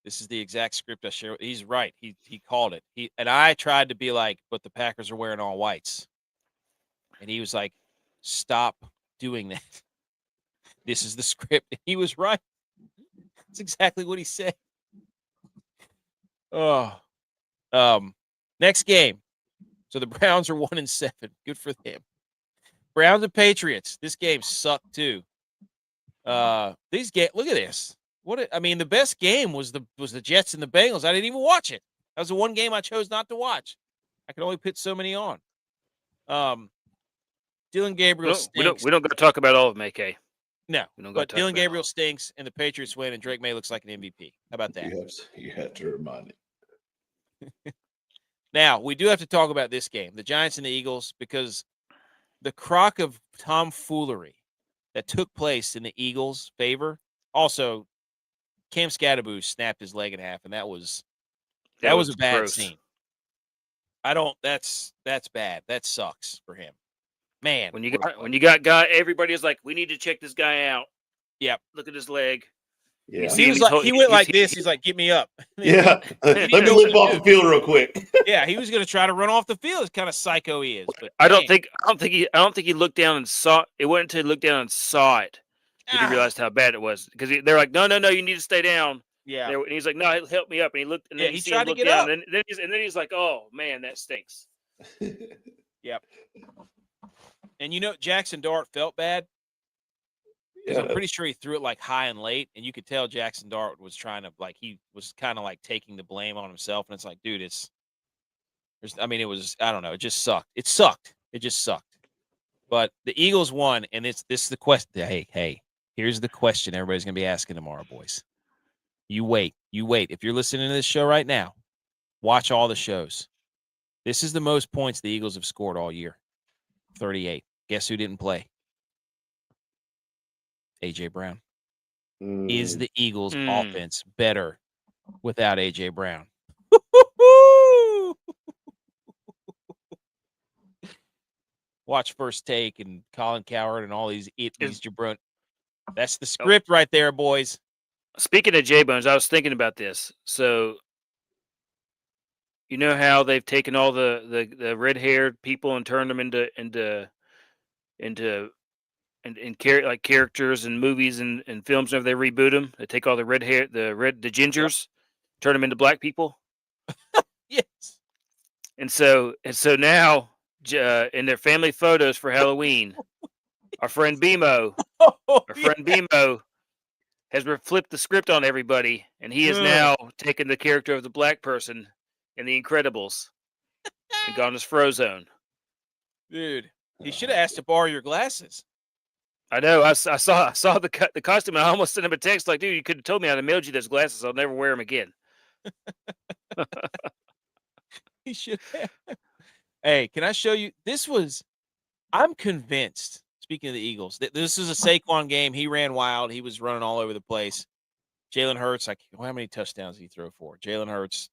This is the exact script I share. He's right. He called it. And I tried to be like, but the Packers are wearing all whites. And he was like, stop doing that. This is the script. And he was right. That's exactly what he said. Oh. Next game. So the Browns are 1-7. Good for them. Browns and Patriots. This game sucked too. These look at this. The best game was the Jets and the Bengals. I didn't even watch it. That was the one game I chose not to watch. I could only put so many on. Dylan Gabriel stinks. We don't got to talk about all of them, AK. No, but Dylan Gabriel stinks, and the Patriots win, and Drake May looks like an MVP. How about that? You have to remind it. Now, we do have to talk about this game, the Giants and the Eagles, because the crock of tomfoolery that took place in the Eagles' favor. Also, Cam Scatterboo snapped his leg in half, and that was That was a bad gross. scene. That's bad. That sucks for him. Man. When you got guy, everybody is like, we need to check this guy out. Yep. Look at his leg. Yeah. He went like this. He's like, get me up. Yeah. Let me limp off the field real quick. Yeah, he was going to try to run off the field. It's kind of psycho he is. But I don't think he looked down and saw it. It wasn't until he looked down and saw it that he realized how bad it was. Because they're like, no, you need to stay down. Yeah. And he's like, no, help me up. And he looked, and then he tried to get down, up. and then he's like, oh man, that stinks. Yep. And Jackson Dart felt bad. Yeah. I'm pretty sure he threw it like high and late, and you could tell Jackson Dart was trying to he was kind of like taking the blame on himself. And it's like, dude, it was, I don't know, it just sucked. It sucked. It just sucked. But the Eagles won, and this is the question. Hey, here's the question everybody's gonna be asking tomorrow, boys. You wait. If you're listening to this show right now, watch all the shows. This is the most points the Eagles have scored all year. 38. Guess who didn't play? A.J. Brown. Is the Eagles' offense better without A.J. Brown? Watch First Take and Colin Cowherd and all these jabroni. That's the script right there, boys. Speaking of J-Bones, I was thinking about this. So, you know how they've taken all the red-haired people and turned them into characters and movies and films. Whenever they reboot them, they take all the red hair, the gingers, turn them into black people. Yes. And so now, in their family photos for Halloween, our friend Bemo has flipped the script on everybody, and he has now taken the character of the black person in The Incredibles and gone as Frozone. Dude, he should have asked to borrow your glasses. I know. I saw the costume, and I almost sent him a text like, "Dude, you could have told me I'd have mailed you those glasses. I'll never wear them again." He should have. Hey, can I show you? I'm convinced. Speaking of the Eagles, this is a Saquon game. He ran wild. He was running all over the place. Jalen Hurts, how many touchdowns did he throw for? Jalen Hurts.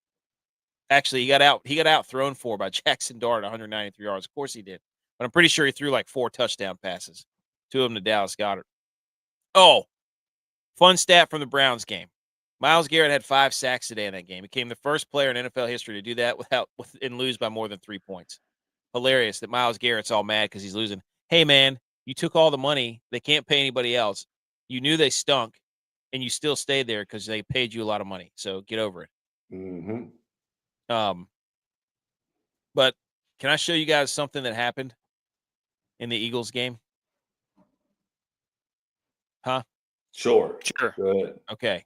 Actually, he got out thrown for by Jackson Dart, 193 yards. Of course he did. But I'm pretty sure he threw like 4 touchdown passes. 2 of them to Dallas Goedert. Oh, fun stat from the Browns game. Myles Garrett had 5 sacks today in that game. He became the first player in NFL history to do that and lose by more than 3 points. Hilarious that Myles Garrett's all mad because he's losing. Hey, man, you took all the money. They can't pay anybody else. You knew they stunk, and you still stayed there because they paid you a lot of money. So get over it. Mm-hmm. But can I show you guys something that happened in the Eagles game? Huh? Sure. Good. Okay.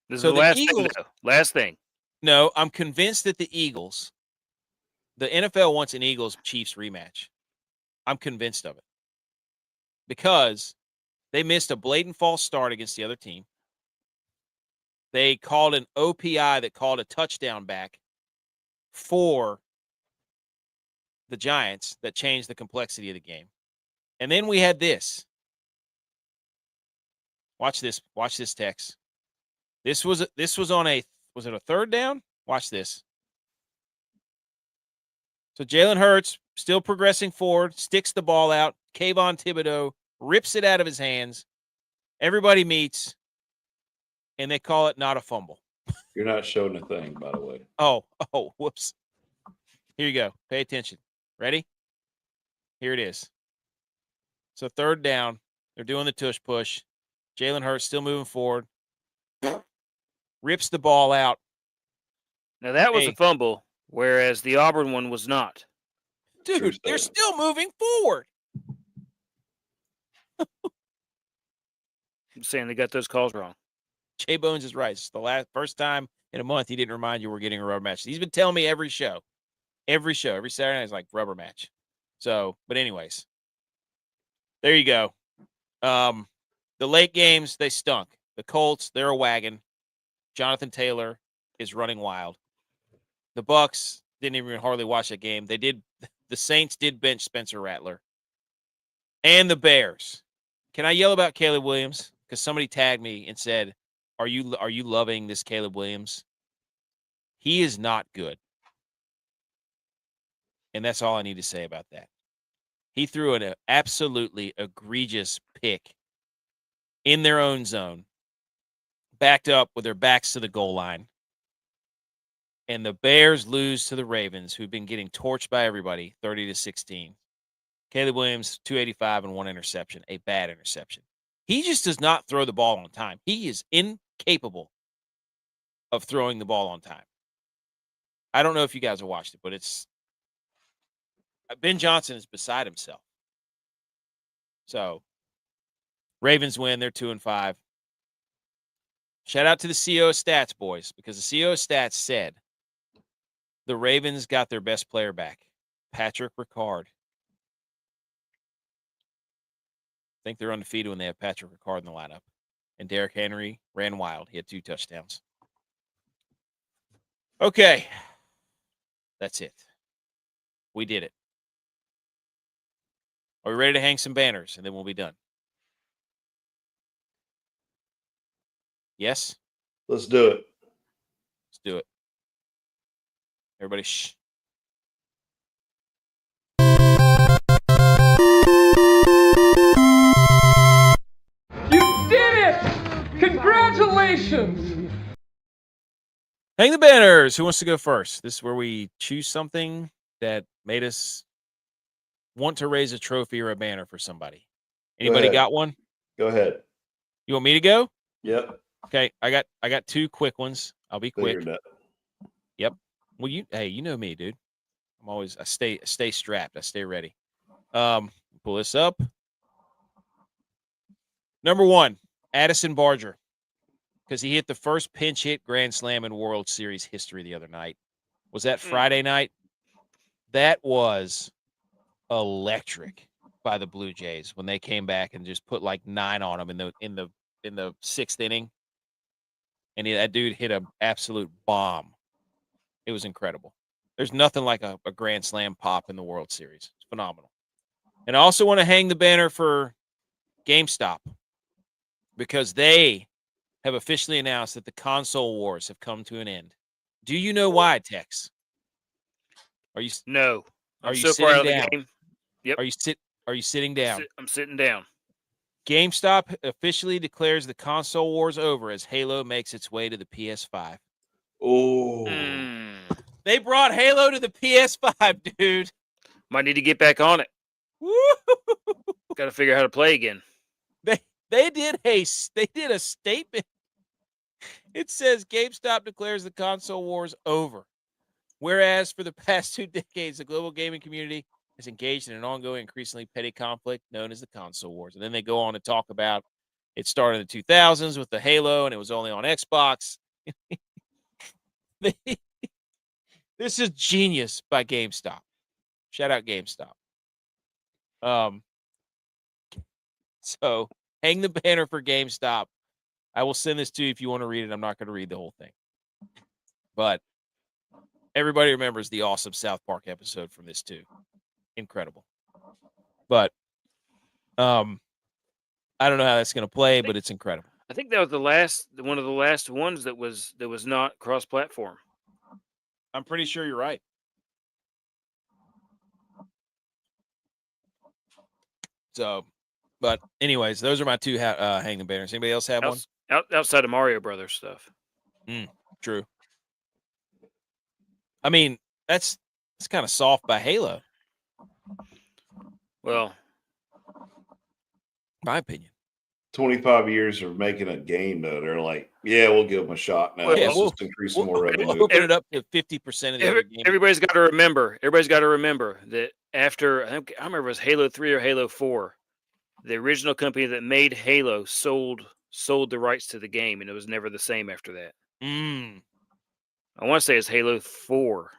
This is the last thing. Last thing. No, I'm convinced that the NFL wants an Eagles-Chiefs rematch. I'm convinced of it. Because they missed a blatant false start against the other team. They called an OPI that called a touchdown back for the Giants that changed the complexity of the game. And then we had this. Watch this, Tex. This was on was it a 3rd down? Watch this. So Jalen Hurts still progressing forward, sticks the ball out. Kayvon Thibodeau rips it out of his hands. Everybody meets, and they call it not a fumble. You're not showing a thing, by the way. Oh, whoops. Here you go. Pay attention. Ready? Here it is. So 3rd down. They're doing the tush push. Jalen Hurts still moving forward. Rips the ball out. Now that was a fumble, whereas the Auburn one was not. Dude, they're still moving forward. I'm saying they got those calls wrong. Jay Bones is right. It's the first time in a month he didn't remind you we're getting a rubber match. He's been telling me every Saturday night is like rubber match. So, but anyways, there you go. The late games, they stunk. The Colts, they're a wagon. Jonathan Taylor is running wild. The Bucks didn't even hardly watch that game. The Saints did bench Spencer Rattler. And the Bears. Can I yell about Caleb Williams? Because somebody tagged me and said, Are you loving this Caleb Williams? He is not good. And that's all I need to say about that. He threw an absolutely egregious pick in their own zone, backed up with their backs to the goal line. And the Bears lose to the Ravens, who've been getting torched by everybody, 30-16. Caleb Williams, 285 and 1 interception, a bad interception. He just does not throw the ball on time. He is incapable of throwing the ball on time. I don't know if you guys have watched it, but it's Ben Johnson is beside himself. So Ravens win. They're 2-5. Shout out to the CO Stats boys, because the CO Stats said the Ravens got their best player back, Patrick Ricard. I think they're undefeated when they have Patrick Ricard in the lineup. And Derrick Henry ran wild. He had 2 touchdowns. Okay. That's it. We did it. Are we ready to hang some banners, and then we'll be done? Yes? Let's do it. Let's do it. Everybody, shh. You did it! Congratulations! Hang the banners. Who wants to go first? This is where we choose something that made us want to raise a trophy or a banner for somebody. Anybody got one? Go ahead. You want me to go? Yep. Okay, I got 2 quick ones. I'll be quick. Figured that. Yep. Well, you know me, dude. I stay strapped. I stay ready. Pull this up. Number 1, Addison Barger, because he hit the first pinch hit grand slam in World Series history the other night. Was that Friday night? That was electric by the Blue Jays when they came back and just put like 9 on them in the 6th inning. And that dude hit an absolute bomb. It was incredible. There's nothing like a grand slam pop in the World Series. It's phenomenal. And I also want to hang the banner for GameStop, because they have officially announced that the console wars have come to an end. Do you know why, Tex? No. Are I'm you so sitting far out of down? the game. Yep. Are you sitting down? I'm sitting down. GameStop officially declares the console wars over as Halo makes its way to the PS5. Oh. They brought Halo to the PS5, dude. Might need to get back on it. Woo! Got to figure out how to play again. They did a statement. It says GameStop declares the console wars over. Whereas for the past 2 decades, the global gaming community has engaged in an ongoing, increasingly petty conflict known as the console wars. And then they go on to talk about it started in the 2000s with the Halo, and it was only on Xbox. This is genius by GameStop. Shout out GameStop. So hang the banner for GameStop. I will send this to you if you want to read it. I'm not going to read the whole thing. But everybody remembers the awesome South Park episode from this too. Incredible. But I don't know how that's going to play, but it's incredible. I think that was one of the last ones that was not cross-platform. I'm pretty sure you're right. So, but anyways, those are my 2 hang the banners. Anybody else have one? Outside of Mario Brothers stuff. True. I mean, it's kind of soft by Halo. Well, my opinion. 25 years of making a game, though. They're like, yeah, we'll give them a shot now. Well, Let's just increase more revenue. We'll open it up to 50% of the other game. Everybody's got to remember that after, I remember it was Halo 3 or Halo 4, the original company that made Halo sold the rights to the game, and it was never the same after that. I want to say it's Halo 4.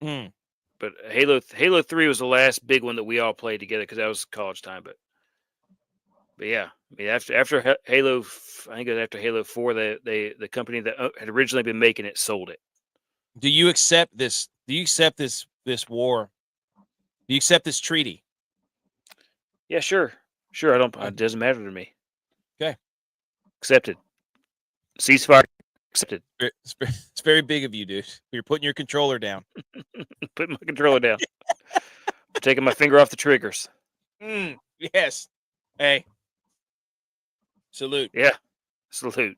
But Halo 3 was the last big one that we all played together because that was college time. But yeah, I mean, after Halo, I think it was after Halo 4, the company that had originally been making it sold it. Do you accept this? Do you accept this war? Do you accept this treaty? Yeah, sure. It doesn't matter to me. Okay. Accepted. Ceasefire Accepted. It's very big of you, dude. You're putting your controller down. Putting my controller down. Taking my finger off the triggers. Yes. Hey. Salute. Yeah. Salute.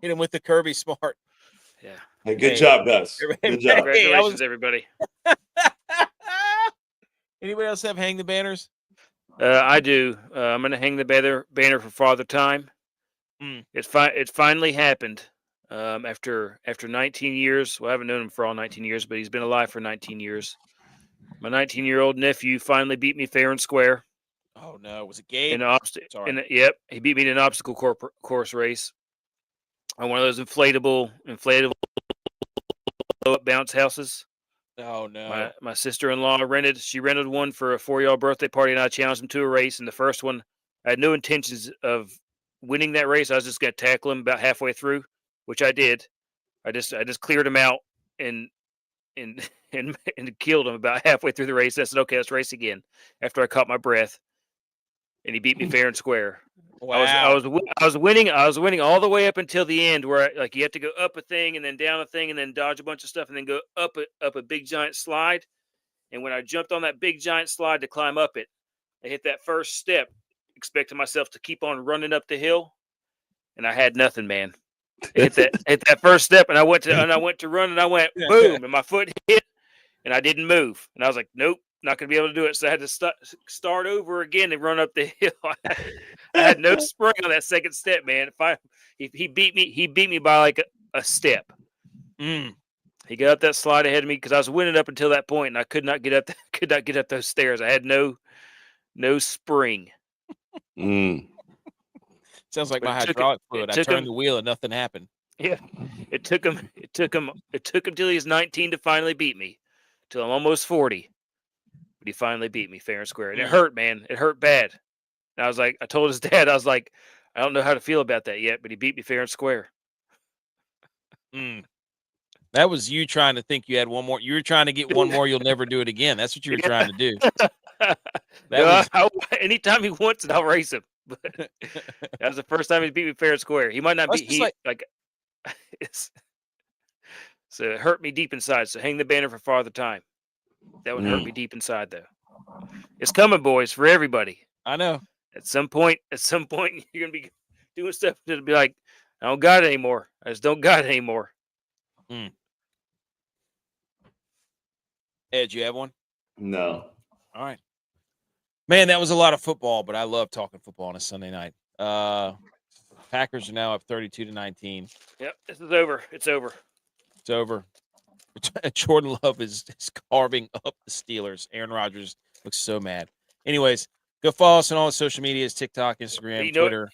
Hit him with the Kirby Smart. Yeah. Hey, good job, guys. Good job. Congratulations, everybody. Anybody else have hang the banners? I do. I'm going to hang the banner for Father Time. It finally happened. After 19 years. Well, I haven't known him for all 19 years, but he's been alive for 19 years. My 19-year-old nephew finally beat me fair and square. Oh no, was it Gabe? Yep, he beat me in an obstacle course race on one of those inflatable bounce houses. Oh no. My sister-in-law rented one for a 4-year-old birthday party, and I challenged him to a race. And the first one, I had no intentions of winning that race. I was just going to tackle him about halfway through, which I did. I just cleared him out and killed him about halfway through the race. I said, "Okay, let's race again." After I caught my breath, and he beat me fair and square. Wow. I was winning all the way up until the end, where you have to go up a thing and then down a thing and then dodge a bunch of stuff and then go up a big giant slide. And when I jumped on that big giant slide to climb up it, I hit that first step, expecting myself to keep on running up the hill, and I had nothing, man. Hit that first step, and I went to run, and I went boom, and my foot hit, and I didn't move, and I was like, nope, not going to be able to do it. So I had to start over again and run up the hill. I had no spring on that second step, man. He beat me by like a step. He got up that slide ahead of me because I was winning up until that point, and I could not get up those stairs. I had no spring. Sounds like But my hydraulic fluid. I turned the wheel and nothing happened. Yeah, it took him till he was 19 to finally beat me. Till I'm almost 40, but he finally beat me fair and square, and it hurt, man. It hurt bad. And I told his dad, I was like, I don't know how to feel about that yet, but he beat me fair and square. That was you trying to think you had one more. You were trying to get one more. You'll never do it again. That's what you were trying to do. Anytime he wants it, I'll race him. But that was the first time he beat me fair and square. He might not be so it hurt me deep inside. So hang the banner for Father Time. That would hurt me deep inside, though. It's coming, boys, for everybody. I know. At some point, you're gonna be doing stuff that'll be like, I don't got it anymore. I just don't got it anymore. Ed, you have one? No. All right. Man, that was a lot of football, but I love talking football on a Sunday night. Packers are now up 32-19. Yep, this is over. It's over. It's over. Jordan Love is carving up the Steelers. Aaron Rodgers looks so mad. Anyways, go follow us on all the social medias, TikTok, Instagram, Twitter.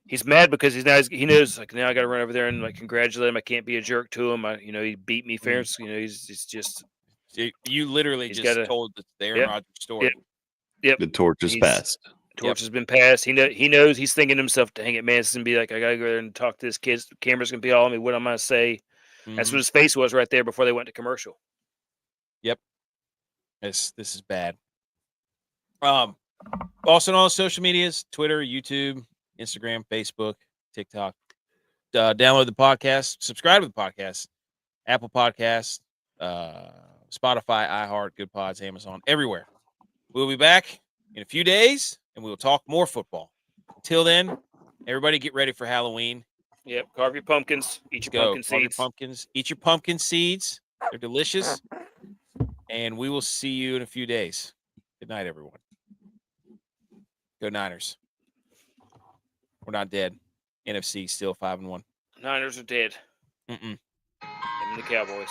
He's mad because he knows like now I got to run over there and like congratulate him. I can't be a jerk to him. He beat me fair. He's just. You literally just told the Aaron Rodgers story. Yep. The torch is passed. The torch has been passed. He knows he's thinking to himself, dang it, man, it's going to be like, I got to go there and talk to this kid. The camera's going to be all on me. What I'm going to say. That's what his face was right there before they went to commercial. Yep. This is bad. Also on all social medias, Twitter, YouTube, Instagram, Facebook, TikTok. Download the podcast. Subscribe to the podcast. Apple Podcasts, Spotify, iHeart, Good Pods, Amazon, everywhere. We'll be back in a few days, and we will talk more football. Until then, everybody get ready for Halloween. Yep, carve your pumpkins. Eat your pumpkin seeds. Eat your pumpkin seeds. They're delicious. And we will see you in a few days. Good night, everyone. Go Niners. We're not dead. NFC still 5-1. Niners are dead. And the Cowboys.